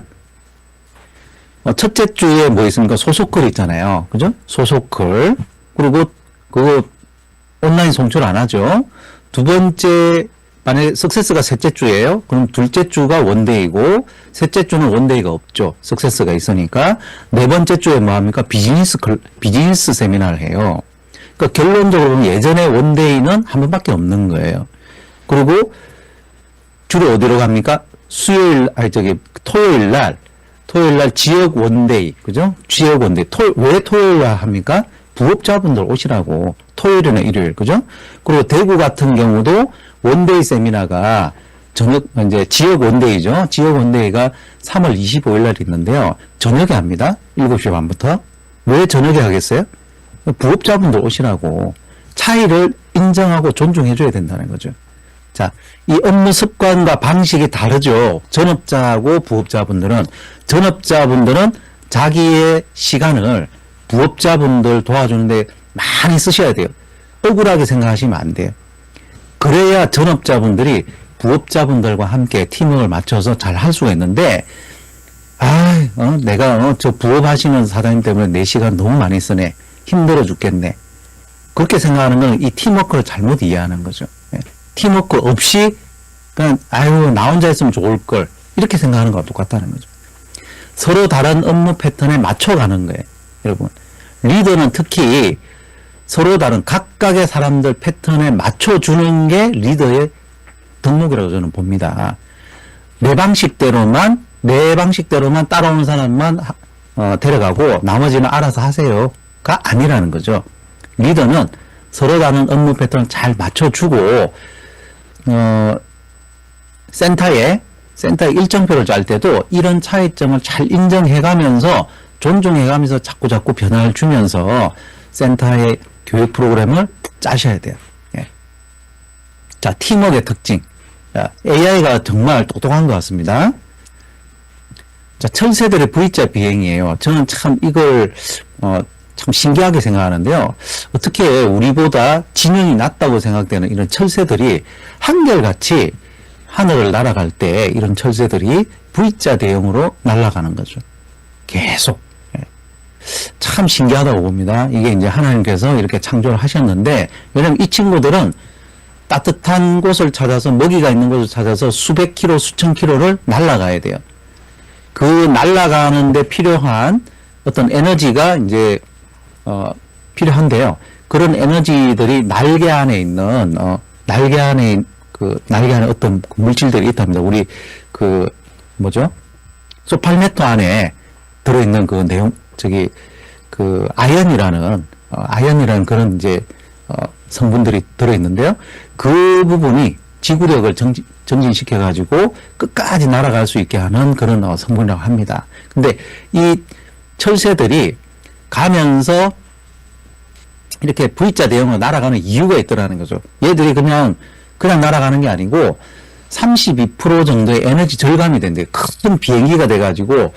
첫째 주에 뭐 있습니까? 소속글 있잖아요. 그죠? 소속글. 그리고 그거 온라인 송출 안 하죠. 두 번째, 만약에 석세스가 셋째 주예요. 그럼 둘째 주가 원데이고, 셋째 주는 원데이가 없죠. 석세스가 있으니까. 네 번째 주에 뭐 합니까? 비즈니스 세미나를 해요. 그러니까 결론적으로 보면 예전에 원데이는 한 번밖에 없는 거예요. 그리고 주로 어디로 갑니까? 토요일 날 지역 원데이, 그죠? 지역 원데이. 왜 토요일 날 합니까? 부업자분들 오시라고. 토요일이나 일요일, 그죠? 그리고 대구 같은 경우도 원데이 세미나가 이제 지역 원데이죠. 지역 원데이가 3월 25일 날 있는데요. 저녁에 합니다. 7시 반부터. 왜 저녁에 하겠어요? 부업자분들 오시라고 차이를 인정하고 존중해줘야 된다는 거죠. 자, 이 업무 습관과 방식이 다르죠. 전업자하고 부업자분들은 자기의 시간을 부업자분들 도와주는데 많이 쓰셔야 돼요. 억울하게 생각하시면 안 돼요. 그래야 전업자분들이 부업자분들과 함께 팀워크를 맞춰서 잘 할 수가 있는데, 내가 저 부업하시는 사장님 때문에 내 시간 너무 많이 쓰네. 힘들어 죽겠네. 그렇게 생각하는 건 이 팀워크를 잘못 이해하는 거죠. 예. 팀워크 없이 그냥 나 혼자 했으면 좋을 걸 이렇게 생각하는 거와 똑같다는 거죠. 서로 다른 업무 패턴에 맞춰가는 거예요. 여러분, 리더는 특히 서로 다른 각각의 사람들 패턴에 맞춰주는 게 리더의 덕목이라고 저는 봅니다. 내 방식대로만 따라오는 사람만 데려가고 나머지는 알아서 하세요가 아니라는 거죠. 리더는 서로 다른 업무 패턴을 잘 맞춰주고 센터에 일정표를 짤 때도 이런 차이점을 잘 인정해가면서 존중해가면서 자꾸 변화를 주면서 센터의 교육 프로그램을 짜셔야 돼요. 예. 자, 팀워크의 특징. 자, AI가 정말 똑똑한 것 같습니다. 자, 철새들의 V자 비행이에요. 저는 참 이걸 참 신기하게 생각하는데요. 어떻게 우리보다 지능이 낮다고 생각되는 이런 철새들이 한결같이 하늘을 날아갈 때 이런 철새들이 V자 대형으로 날아가는 거죠. 계속. 참 신기하다고 봅니다. 이게 이제 하나님께서 이렇게 창조를 하셨는데, 왜냐면 이 친구들은 따뜻한 곳을 찾아서, 먹이가 있는 곳을 찾아서 수백 킬로, 수천 킬로를 날아가야 돼요. 그 날아가는데 필요한 어떤 에너지가 이제, 필요한데요. 그런 에너지들이 날개 안에 있는, 날개 안에 어떤 물질들이 있답니다. 우리, 소팔메토 안에 들어있는 그 내용, 아연이라는 그런 이제, 성분들이 들어있는데요. 그 부분이 지구력을 정진시켜가지고 끝까지 날아갈 수 있게 하는 그런 성분이라고 합니다. 근데 이 철새들이 가면서 이렇게 V자 대형으로 날아가는 이유가 있더라는 거죠. 얘들이 그냥 날아가는 게 아니고 32% 정도의 에너지 절감이 된대요. 큰 비행기가 돼가지고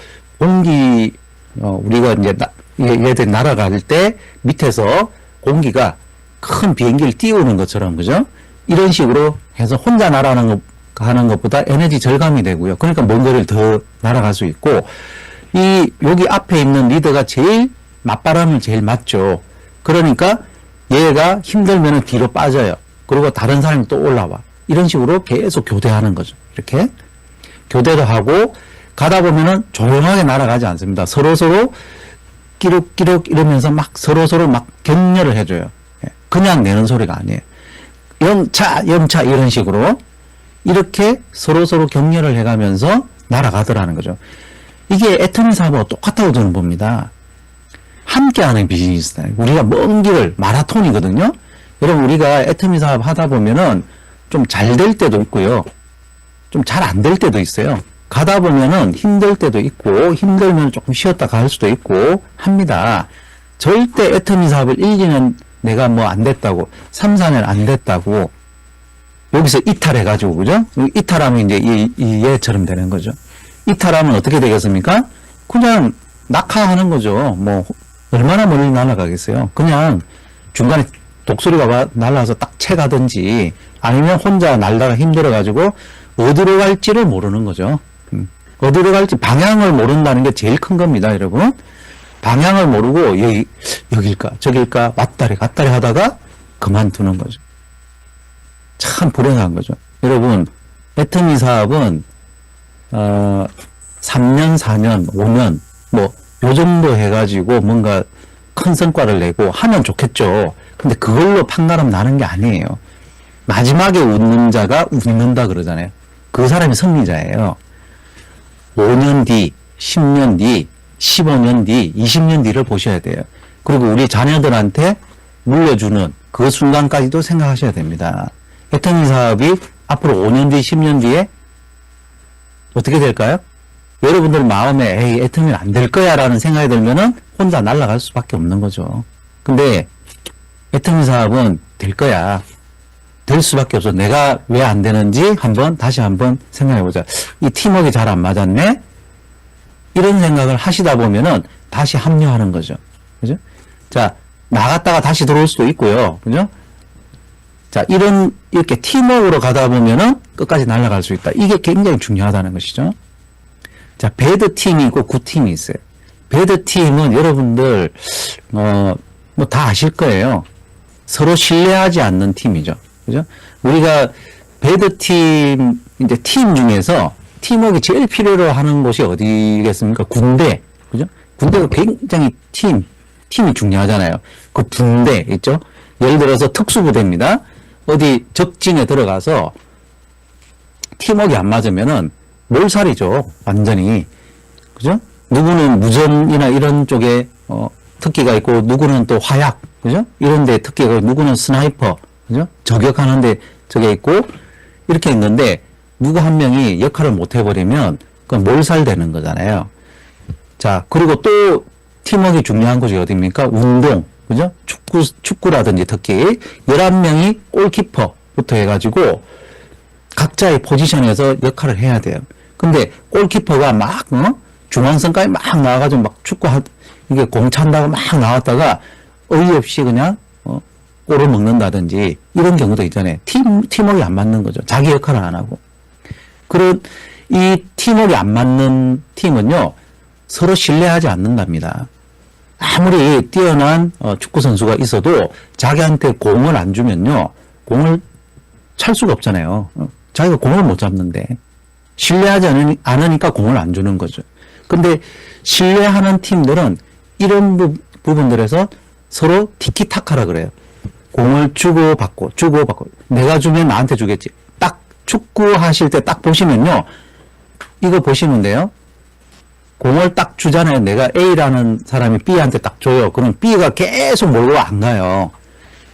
우리가 이제 얘들이 날아갈 때 밑에서 공기가 큰 비행기를 띄우는 것처럼, 그죠? 이런 식으로 해서 혼자 날아가는 것보다 에너지 절감이 되고요. 그러니까 먼 거리를 더 날아갈 수 있고, 여기 앞에 있는 리더가 맞바람을 제일 맞죠. 그러니까 얘가 힘들면 뒤로 빠져요. 그리고 다른 사람이 또 올라와. 이런 식으로 계속 교대하는 거죠. 이렇게. 교대도 하고, 가다 보면은 조용하게 날아가지 않습니다. 서로서로 끼룩끼룩 이러면서 서로서로 격려를 해줘요. 그냥 내는 소리가 아니에요. 영차 이런 식으로 이렇게 서로서로 격려를 해가면서 날아가더라는 거죠. 이게 애터미 사업하고 똑같다고 저는 봅니다. 함께하는 비즈니스 스타일. 우리가 먼 길을 마라톤이거든요. 여러분, 우리가 애터미 사업 하다 보면은 좀 잘 될 때도 있고요. 좀 잘 안 될 때도 있어요. 가다 보면은 힘들 때도 있고, 힘들면 조금 쉬었다 갈 수도 있고 합니다. 절대 애터미 사업을 1, 2년 내가 안 됐다고, 3, 4년 안 됐다고, 여기서 이탈해가지고, 그죠? 이탈하면 이제 얘처럼 되는 거죠. 이탈하면 어떻게 되겠습니까? 그냥 낙하하는 거죠. 얼마나 멀리 날아가겠어요? 그냥 중간에 독수리가 날아와서 딱 채가든지, 아니면 혼자 날다가 힘들어가지고, 어디로 갈지를 모르는 거죠. 어디로 갈지, 방향을 모른다는 게 제일 큰 겁니다, 여러분. 방향을 모르고, 여길까, 저길까, 왔다리 갔다리 하다가 그만두는 거죠. 참 불행한 거죠. 여러분, 애터미 사업은, 3년, 4년, 5년, 요 정도 해가지고 뭔가 큰 성과를 내고 하면 좋겠죠. 근데 그걸로 판가름 나는 게 아니에요. 마지막에 웃는 자가 웃는다 그러잖아요. 그 사람이 승리자예요. 5년 뒤, 10년 뒤, 15년 뒤, 20년 뒤를 보셔야 돼요. 그리고 우리 자녀들한테 물려주는 그 순간까지도 생각하셔야 됩니다. 애터미 사업이 앞으로 5년 뒤, 10년 뒤에 어떻게 될까요? 여러분들 마음에 에이, 애터미는 안 될 거야 라는 생각이 들면은 혼자 날아갈 수밖에 없는 거죠. 근데 애터미 사업은 될 거야. 될 수밖에 없어. 내가 왜 안 되는지 다시 한번 생각해 보자. 이 팀워크가 잘 안 맞았네? 이런 생각을 하시다 보면은 다시 합류하는 거죠. 그죠? 자, 나갔다가 다시 들어올 수도 있고요. 그죠? 자, 이렇게 팀워크로 가다 보면은 끝까지 날아갈 수 있다. 이게 굉장히 중요하다는 것이죠. 자, 배드 팀이 있고 굿 팀이 있어요. 배드 팀은 여러분들, 뭐 다 아실 거예요. 서로 신뢰하지 않는 팀이죠. 그죠? 우리가 배드 팀, 이제 팀 중에서 팀워크가 제일 필요로 하는 곳이 어디겠습니까? 군대. 그죠? 군대가 굉장히 팀이 중요하잖아요. 그 분대 있죠? 예를 들어서 특수부대입니다. 어디 적진에 들어가서 팀워크가 안 맞으면은 몰살이죠. 완전히. 그죠? 누구는 무전이나 이런 쪽에, 특기가 있고, 누구는 또 화약. 그죠? 이런 데 특기가 있고, 누구는 스나이퍼. 그죠? 저격하는데 저게 있고, 이렇게 있는데, 누구 한 명이 역할을 못 해버리면, 그건 몰살되는 거잖아요. 자, 그리고 또, 팀워크가 중요한 곳이 어디입니까? 운동. 그죠? 축구라든지 특히, 11명이 골키퍼부터 해가지고, 각자의 포지션에서 역할을 해야 돼요. 근데, 골키퍼가 막, 중앙선까지 막 나와가지고 막 이게 공 찬다고 막 나왔다가, 어이없이 그냥, 골을 먹는다든지, 이런 경우도 있잖아요. 팀워크가 안 맞는 거죠. 자기 역할을 안 하고. 이 팀워크가 안 맞는 팀은요, 서로 신뢰하지 않는답니다. 아무리 뛰어난 축구 선수가 있어도 자기한테 공을 안 주면요, 공을 찰 수가 없잖아요. 자기가 공을 못 잡는데. 신뢰하지 않으니까 공을 안 주는 거죠. 근데 신뢰하는 팀들은 이런 부분들에서 서로 티키타카라 그래요. 공을 주고받고. 내가 주면 나한테 주겠지. 딱 축구 하실 때 딱 보시면요. 이거 보시면 돼요. 공을 딱 주잖아요. 내가 A라는 사람이 B한테 딱 줘요. 그럼 B가 계속 몰고 안 가요.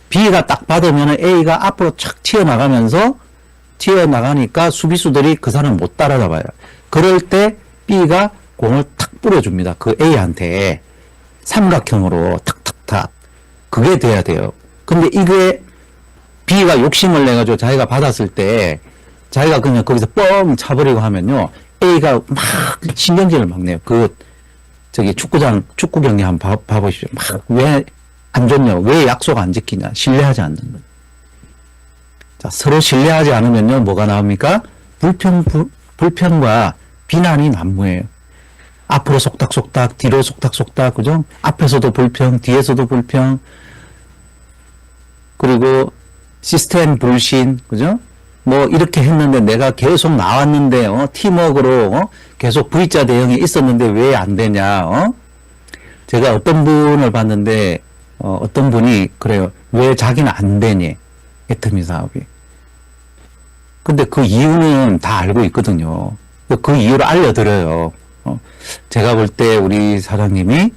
B가 딱 받으면 A가 앞으로 착 튀어나가니까 수비수들이 그 사람 못 따라잡아요. 그럴 때 B가 공을 탁 뿌려줍니다. 그 A한테. 삼각형으로 탁탁탁. 그게 돼야 돼요. 근데 이게 B가 욕심을 내가지고 자기가 받았을 때 자기가 그냥 거기서 뻥 차버리고 하면요. A가 막 신경질을 막 내요. 축구 경기 한번 봐보십시오. 막 왜 안 줬냐? 왜 약속 안 지키냐? 신뢰하지 않는 거예요. 자, 서로 신뢰하지 않으면요. 뭐가 나옵니까? 불편과 비난이 난무해요. 앞으로 속닥속닥, 뒤로 속닥속닥, 그죠? 앞에서도 불평, 뒤에서도 불평. 그리고 시스템 불신, 그죠? 뭐 이렇게 했는데 내가 계속 나왔는데 팀워크로 계속 V자 대응이 있었는데 왜 안 되냐? 제가 어떤 분을 봤는데 어떤 분이 그래요. 왜 자기는 안 되니? 애터미 사업이. 근데 그 이유는 다 알고 있거든요. 그 이유를 알려드려요. 제가 볼 때 우리 사장님이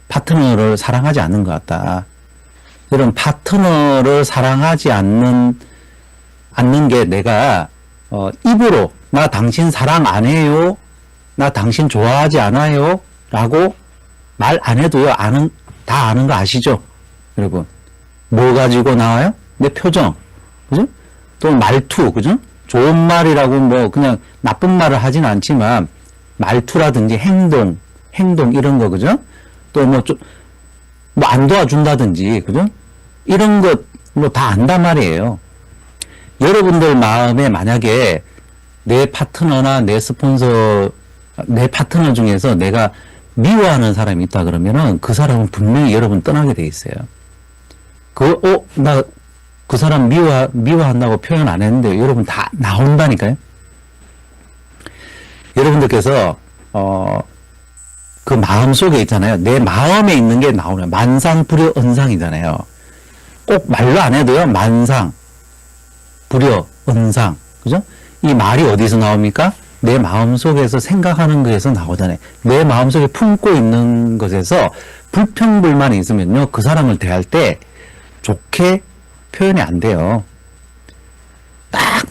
파트너를 사랑하지 않는 것 같다. 이런 파트너를 사랑하지 않는 게 내가 입으로 나 당신 사랑 안 해요, 나 당신 좋아하지 않아요 라고 말 안 해도요, 다 아는 거 아시죠? 여러분, 뭐 가지고 나와요? 내 표정, 그죠? 또 말투, 그죠? 좋은 말이라고 뭐 그냥 나쁜 말을 하진 않지만 말투라든지 행동 이런 거, 그죠? 또 뭐 좀 뭐 안 도와준다든지, 그죠? 이런 것 뭐 다 안단 말이에요. 여러분들 마음에 만약에 내 파트너나 내 스폰서, 내 파트너 중에서 내가 미워하는 사람이 있다 그러면은 그 사람은 분명히 여러분 떠나게 돼 있어요. 나 그 사람 미워한다고 표현 안 했는데 여러분 다 나온다니까요. 여러분들께서 그 마음 속에 있잖아요. 내 마음에 있는 게 나오는 만상, 불여, 은상이잖아요. 꼭 말로 안 해도요. 만상, 불여, 은상, 그죠? 이 말이 어디서 나옵니까? 내 마음 속에서 생각하는 것에서 나오잖아요. 내 마음 속에 품고 있는 것에서 불평불만이 있으면요. 그 사람을 대할 때 좋게 표현이 안 돼요. 딱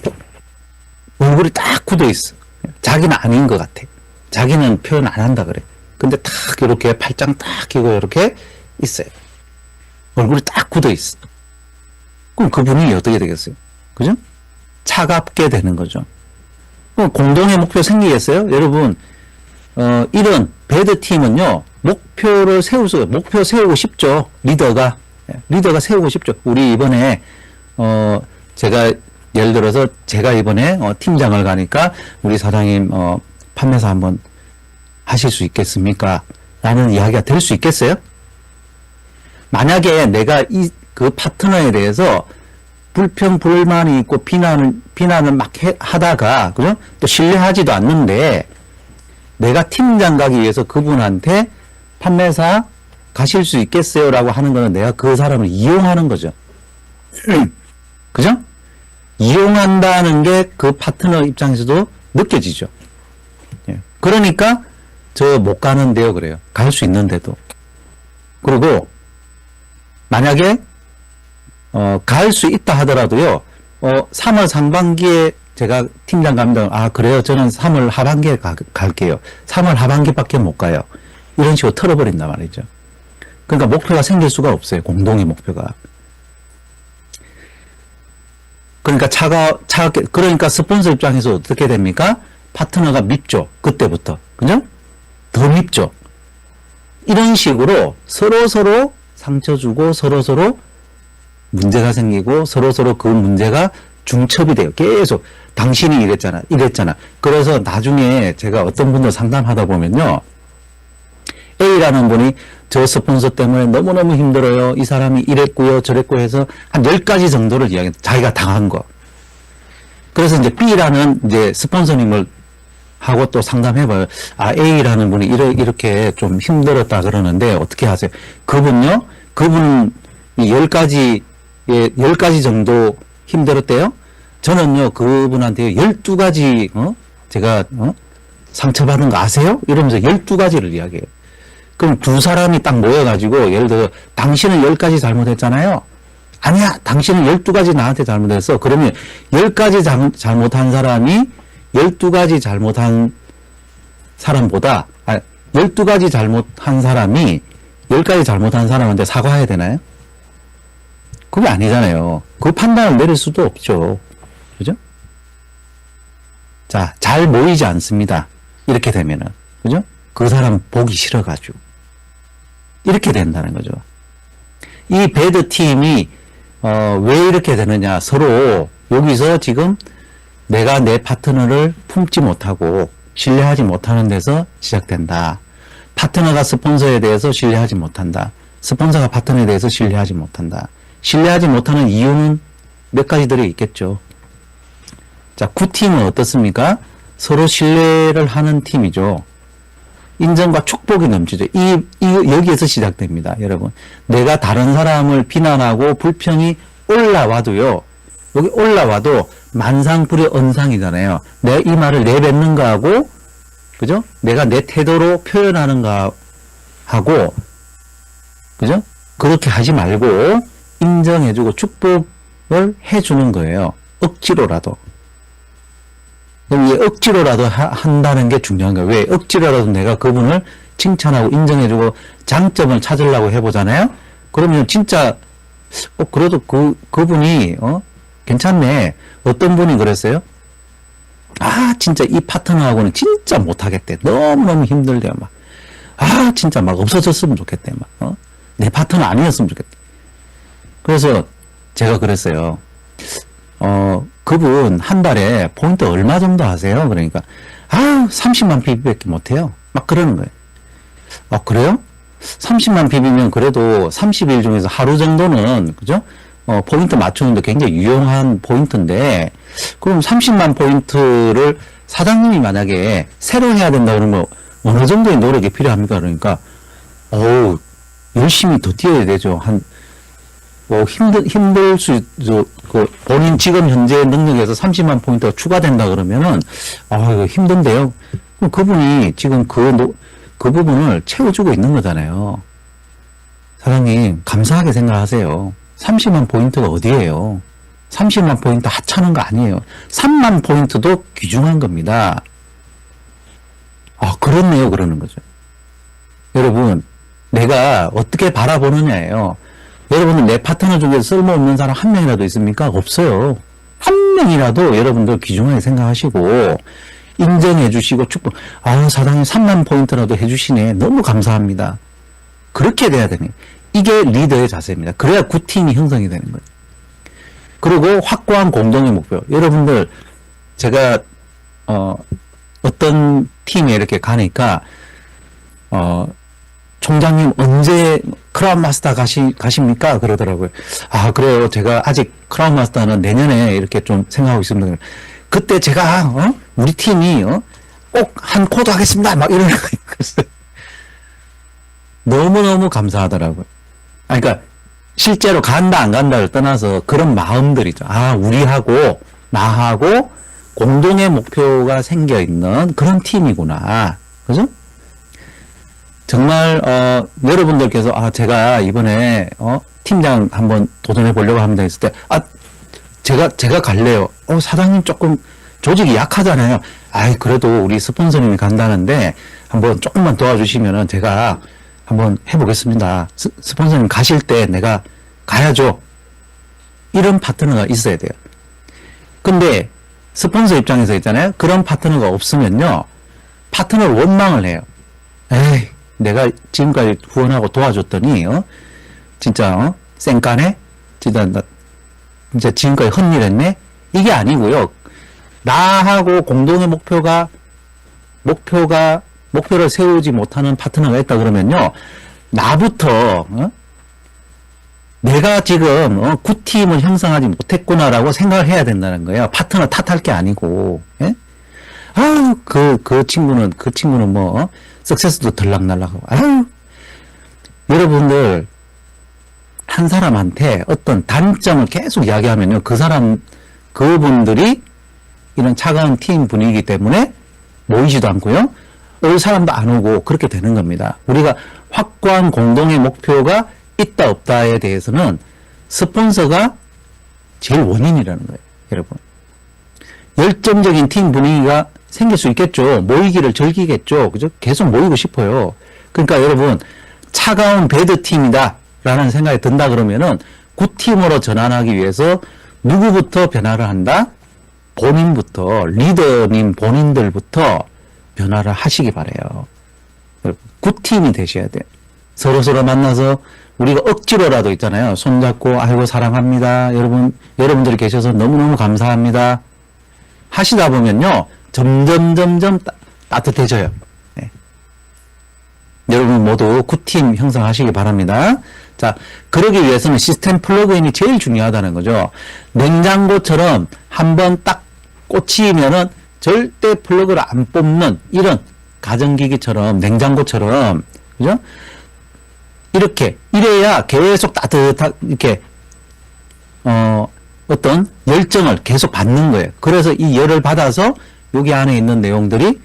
얼굴이 딱 굳어 있어. 자기는 아닌 것 같아. 자기는 표현 안 한다 그래. 근데 딱 이렇게 팔짱 딱 끼고 이렇게 있어요. 얼굴이 딱 굳어 있어. 그럼 그분이 어떻게 되겠어요? 그죠? 차갑게 되는 거죠. 그럼 공동의 목표 생기겠어요? 여러분, 이런 배드 팀은요, 목표 세우고 싶죠. 리더가 세우고 싶죠. 우리 이번에, 제가, 예를 들어서 제가 이번에, 팀장을 가니까 우리 사장님, 판매사 한번 하실 수 있겠습니까? 라는 이야기가 될 수 있겠어요? 만약에 내가 그 파트너에 대해서 불평불만이 있고 비난을 막 하다가, 그죠? 또 신뢰하지도 않는데, 내가 팀장 가기 위해서 그분한테 판매사 가실 수 있겠어요? 라고 하는 거는 내가 그 사람을 이용하는 거죠. 그죠? 이용한다는 게 그 파트너 입장에서도 느껴지죠. 예. 그러니까, 저 못 가는데요, 그래요. 갈 수 있는데도. 그리고, 만약에, 갈 수 있다 하더라도요, 3월 상반기에 제가 팀장 갑니다. 아, 그래요? 저는 3월 하반기에 갈게요. 3월 하반기밖에 못 가요. 이런 식으로 털어버린단 말이죠. 그러니까 목표가 생길 수가 없어요. 공동의 목표가. 그러니까 그러니까 스폰서 입장에서 어떻게 됩니까? 파트너가 밉죠. 그때부터. 그죠? 더 밉죠. 이런 식으로 서로서로 상처 주고 서로서로 문제가 생기고 서로서로 그 문제가 중첩이 돼요. 계속 당신이 이랬잖아. 그래서 나중에 제가 어떤 분들 상담하다 보면요. A라는 분이 저 스폰서 때문에 너무너무 힘들어요. 이 사람이 이랬고요. 저랬고 해서 한 10가지 정도를 이야기해. 자기가 당한 거. 그래서 이제 B라는 이제 스폰서님을 하고 또 상담해봐요. 아, A라는 분이 이렇게 좀 힘들었다 그러는데 어떻게 하세요? 그분이 10가지 정도 힘들었대요? 저는요, 그분한테 12가지, 제가, 상처받은 거 아세요? 이러면서 12가지를 이야기해요. 그럼 두 사람이 딱 모여가지고, 예를 들어, 당신은 10가지 잘못했잖아요? 아니야, 당신은 12가지 나한테 잘못했어. 그러면 10가지 잘못한 사람이 12가지 잘못한 사람보다, 12가지 잘못한 사람이 10가지 잘못한 사람한테 사과해야 되나요? 그게 아니잖아요. 그 판단을 내릴 수도 없죠. 그죠? 자, 잘 모이지 않습니다. 이렇게 되면은. 그죠? 그 사람 보기 싫어가지고. 이렇게 된다는 거죠. 이 배드 팀이, 왜 이렇게 되느냐. 서로 여기서 지금 내가 내 파트너를 품지 못하고 신뢰하지 못하는 데서 시작된다. 파트너가 스폰서에 대해서 신뢰하지 못한다. 스폰서가 파트너에 대해서 신뢰하지 못한다. 신뢰하지 못하는 이유는 몇 가지 들어 있겠죠. 자, 굿팀은 어떻습니까? 서로 신뢰를 하는 팀이죠. 인정과 축복이 넘치죠. 여기에서 시작됩니다, 여러분. 내가 다른 사람을 비난하고 불평이 올라와도요, 여기 올라와도 만상불의 언상이잖아요. 내가 이 말을 내뱉는 거하고, 그죠? 내가 내 태도로 표현하는 거하고, 그죠? 그렇게 하지 말고, 인정해주고 축복을 해주는 거예요. 억지로라도. 이 억지로라도 한다는 게 중요한 거예요. 왜? 억지로라도 내가 그분을 칭찬하고 인정해주고 장점을 찾으려고 해보잖아요? 그러면 진짜, 그래도 그분이, 괜찮네. 어떤 분이 그랬어요? 아, 진짜 이 파트너하고는 진짜 못하겠대. 너무너무 힘들대, 막. 아, 진짜 막 없어졌으면 좋겠대, 막. 내 파트너 아니었으면 좋겠대. 그래서 제가 그랬어요. 그분 한 달에 포인트 얼마 정도 하세요? 그러니까, 30만 PB밖에 못해요. 막 그러는 거예요. 그래요? 30만 PB면 그래도 30일 중에서 하루 정도는, 그죠? 포인트 맞추는데 굉장히 유용한 포인트인데, 그럼 30만 포인트를 사장님이 만약에 새로 해야 된다 그러면 어느 정도의 노력이 필요합니까? 그러니까, 열심히 더 뛰어야 되죠. 힘들 수 있죠. 본인 지금 현재 능력에서 30만 포인트가 추가된다 그러면은, 이거 힘든데요. 그럼 그분이 지금 그 부분을 채워주고 있는 거잖아요. 사장님, 감사하게 생각하세요. 30만 포인트가 어디예요? 30만 포인트 하찮은 거 아니에요. 3만 포인트도 귀중한 겁니다. 아, 그렇네요. 그러는 거죠. 여러분, 내가 어떻게 바라보느냐예요. 여러분들 내 파트너 중에 쓸모없는 사람 한 명이라도 있습니까? 없어요. 한 명이라도 여러분들 귀중하게 생각하시고 인정해 주시고 축복. 아우, 사장님 3만 포인트라도 해주시네. 너무 감사합니다. 그렇게 돼야 되네. 이게 리더의 자세입니다. 그래야 굿팀이 형성이 되는 거예요. 그리고 확고한 공동의 목표. 여러분들 제가 어떤 팀에 이렇게 가니까 총장님 언제 크라운 마스터 가십니까? 그러더라고요. 아, 그래요. 제가 아직 크라운 마스터는 내년에 이렇게 좀 생각하고 있습니다. 그때 제가 우리 팀이 꼭 한 코드 하겠습니다. 막 이러는 거예요. 너무너무 감사하더라고요. 그러니까 실제로 간다 안 간다를 떠나서 그런 마음들이죠. 아, 우리하고 나하고 공동의 목표가 생겨 있는 그런 팀이구나. 그죠? 정말 여러분들께서 아, 제가 이번에 팀장 한번 도전해 보려고 합니다 했을 때 아, 제가 갈래요. 사장님 조금 조직이 약하잖아요. 아이, 그래도 우리 스폰서님이 간다는데 한번 조금만 도와주시면은 제가 한번 해보겠습니다. 스폰서님 가실 때 내가 가야죠. 이런 파트너가 있어야 돼요. 근데 스폰서 입장에서 있잖아요. 그런 파트너가 없으면요. 파트너를 원망을 해요. 에이, 내가 지금까지 후원하고 도와줬더니 진짜 쌩까네? 진짜 지금까지 헛일했네? 이게 아니고요. 나하고 공동의 목표를 세우지 못하는 파트너가 있다 그러면요. 나부터 내가 지금 굿팀을 형성하지 못했구나라고 생각을 해야 된다는 거예요. 파트너 탓할 게 아니고. 예? 아유, 그 친구는 뭐 석세스도 들락날락하고. 아유, 여러분들 한 사람한테 어떤 단점을 계속 이야기하면요. 그분들이 이런 차가운 팀 분위기 때문에 모이지도 않고요. 올 사람도 안 오고 그렇게 되는 겁니다. 우리가 확고한 공동의 목표가 있다 없다에 대해서는 스폰서가 제일 원인이라는 거예요. 여러분. 열정적인 팀 분위기가 생길 수 있겠죠. 모이기를 즐기겠죠. 그죠? 계속 모이고 싶어요. 그러니까 여러분, 차가운 배드 팀이다 라는 생각이 든다 그러면은 굿팀으로 전환하기 위해서 누구부터 변화를 한다? 본인부터, 리더님 본인들부터 변화를 하시기 바래요. 굿팀이 되셔야 돼요. 서로서로 만나서 우리가 억지로라도 있잖아요. 손잡고 아이고 사랑합니다. 여러분들이 계셔서 너무너무 감사합니다. 하시다 보면요. 점점 따뜻해져요. 네. 여러분 모두 굿팀 형성하시기 바랍니다. 자, 그러기 위해서는 시스템 플러그인이 제일 중요하다는 거죠. 냉장고처럼 한번 딱 꽂히면은 절대 플러그를 안 뽑는 이런 가전기기처럼 냉장고처럼 그죠? 이래야 계속 이렇게 어떤 열정을 계속 받는 거예요. 그래서 이 열을 받아서 여기 안에 있는 내용들이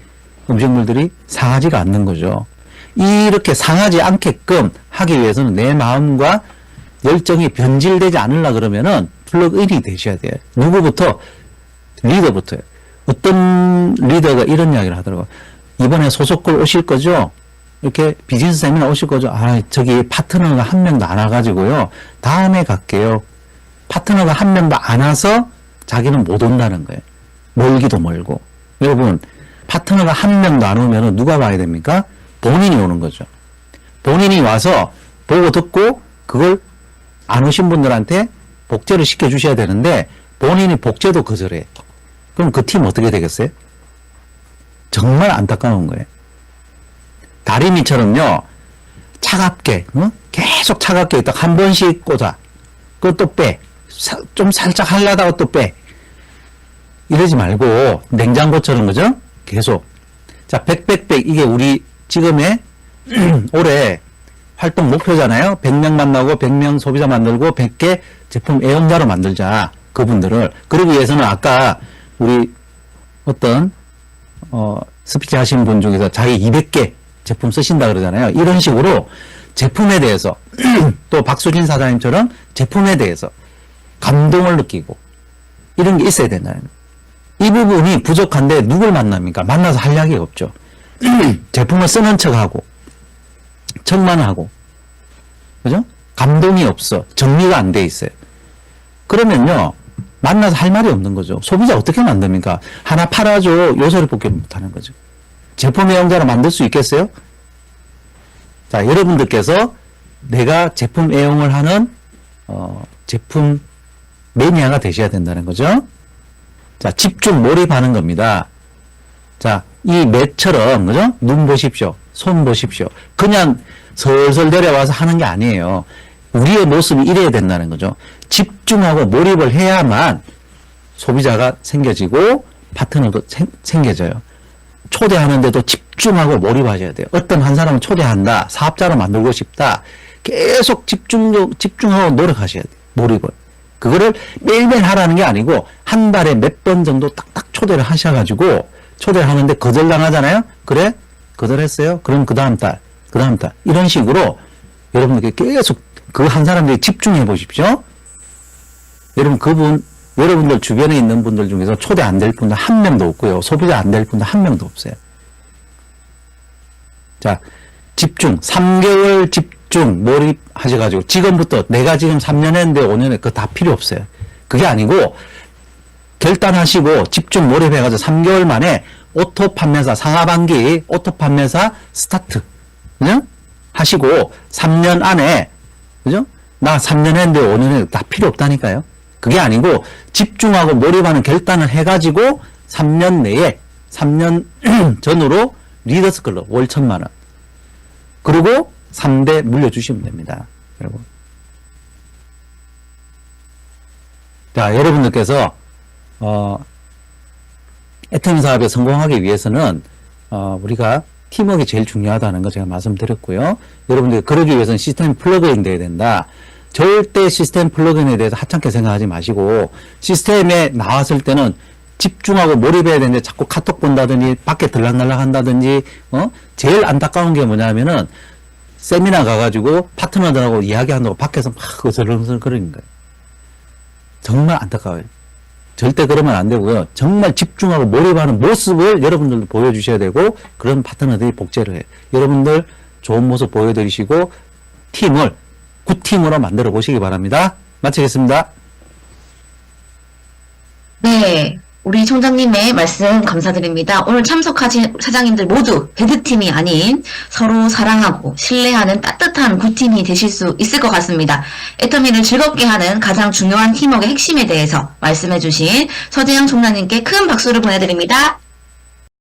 음식물들이 상하지가 않는 거죠. 이렇게 상하지 않게끔 하기 위해서는 내 마음과 열정이 변질되지 않으려 그러면은 플러그인이 되셔야 돼요. 누구부터? 리더부터요. 어떤 리더가 이런 이야기를 하더라고요. 이번에 소속글 오실 거죠? 이렇게 비즈니스 세미나 오실 거죠? 아, 저기 파트너가 한 명도 안 와가지고요. 다음에 갈게요. 파트너가 한 명도 안 와서 자기는 못 온다는 거예요. 멀기도 멀고. 여러분, 파트너가 한 명도 안 오면 누가 와야 됩니까? 본인이 오는 거죠. 본인이 와서 보고 듣고 그걸 안 오신 분들한테 복제를 시켜주셔야 되는데 본인이 복제도 거절해. 그럼 그 팀 어떻게 되겠어요? 정말 안타까운 거예요. 다리미처럼요. 차갑게 계속 차갑게 딱 한 번씩 꽂아. 그것도 빼. 좀 살짝 하려다가 또 빼. 이러지 말고 냉장고처럼 그죠? 계속. 자, 백백백 이게 우리 지금의 올해 활동 목표잖아요. 100명 만나고 100명 소비자 만들고 100개 제품 애용자로 만들자. 그분들을. 그러기 위해서는 아까 우리 어떤 스피치 하신 분 중에서 자기 200개 제품 쓰신다 그러잖아요. 이런 식으로 제품에 대해서 또 박수진 사장님처럼 제품에 대해서 감동을 느끼고 이런 게 있어야 된다는 거예요. 이 부분이 부족한데 누굴 만납니까? 만나서 할 이야기가 없죠. 제품을 쓰는 척하고 척만 하고 그죠? 감동이 없어. 정리가 안 돼 있어요. 그러면요 만나서 할 말이 없는 거죠. 소비자 어떻게 만듭니까? 하나 팔아줘 요 소리밖에 못하는 거죠. 제품 애용자로 만들 수 있겠어요? 자, 여러분들께서 내가 제품 애용을 하는 제품 매니아가 되셔야 된다는 거죠. 자, 집중 몰입하는 겁니다. 자, 이 매처럼 그죠? 눈 보십시오. 손 보십시오. 그냥 설설 내려와서 하는 게 아니에요. 우리의 모습이 이래야 된다는 거죠. 집중하고 몰입을 해야만 소비자가 생겨지고 파트너도 생겨져요. 초대하는데도 집중하고 몰입하셔야 돼요. 어떤 한 사람을 초대한다. 사업자로 만들고 싶다. 계속 집중하고 노력하셔야 돼요. 몰입을. 그거를 매일매일 하라는 게 아니고 한 달에 몇 번 정도 딱딱 초대를 하셔가지고 초대를 하는데 거절당하잖아요. 그래? 거절했어요? 그럼 그 다음 달 이런 식으로 여러분들께 계속 그 한 사람들이 집중해 보십시오. 여러분 여러분들 주변에 있는 분들 중에서 초대 안 될 분들 한 명도 없고요. 소비자 안 될 분들 한 명도 없어요. 자, 집중. 3개월 집중 몰입하셔가지고 지금부터 내가 지금 3년 했는데 5년에 그거 다 필요 없어요. 그게 아니고 결단하시고 집중 몰입해가지고 3개월 만에 오토 판매사 상하반기 오토 판매사 스타트 그죠? 하시고 3년 안에 그죠? 나 3년 했는데 5년에 다 필요 없다니까요. 그게 아니고 집중하고 몰입하는 결단을 해가지고 3년 내에 3년 전으로 리더스클럽 월 1,000만 원 그리고 3대 물려주시면 됩니다. 여러분. 자, 여러분들께서 애터미 사업에 성공하기 위해서는 우리가 팀워크가 제일 중요하다는 거 제가 말씀드렸고요. 여러분들 그러기 위해서는 시스템 플러그인 돼야 된다. 절대 시스템 플러그인에 대해서 하찮게 생각하지 마시고 시스템에 나왔을 때는 집중하고 몰입해야 되는데 자꾸 카톡 본다든지 밖에 들락날락 한다든지 제일 안타까운 게 뭐냐면은 세미나 가가지고 파트너들하고 이야기한다고 밖에서 막 어슬렁슬렁 거리는 거예요. 정말 안타까워요. 절대 그러면 안 되고요. 정말 집중하고 몰입하는 모습을 여러분들도 보여주셔야 되고 그런 파트너들이 복제를 해요. 여러분들 좋은 모습 보여드리시고 팀을 굿팀으로 만들어 보시기 바랍니다. 마치겠습니다. 네. 우리 총장님의 말씀 감사드립니다. 오늘 참석하신 사장님들 모두 배드팀이 아닌 서로 사랑하고 신뢰하는 따뜻한 굿팀이 되실 수 있을 것 같습니다. 애터미를 즐겁게 하는 가장 중요한 팀워크의 핵심에 대해서 말씀해주신 서재영 총장님께 큰 박수를 보내드립니다.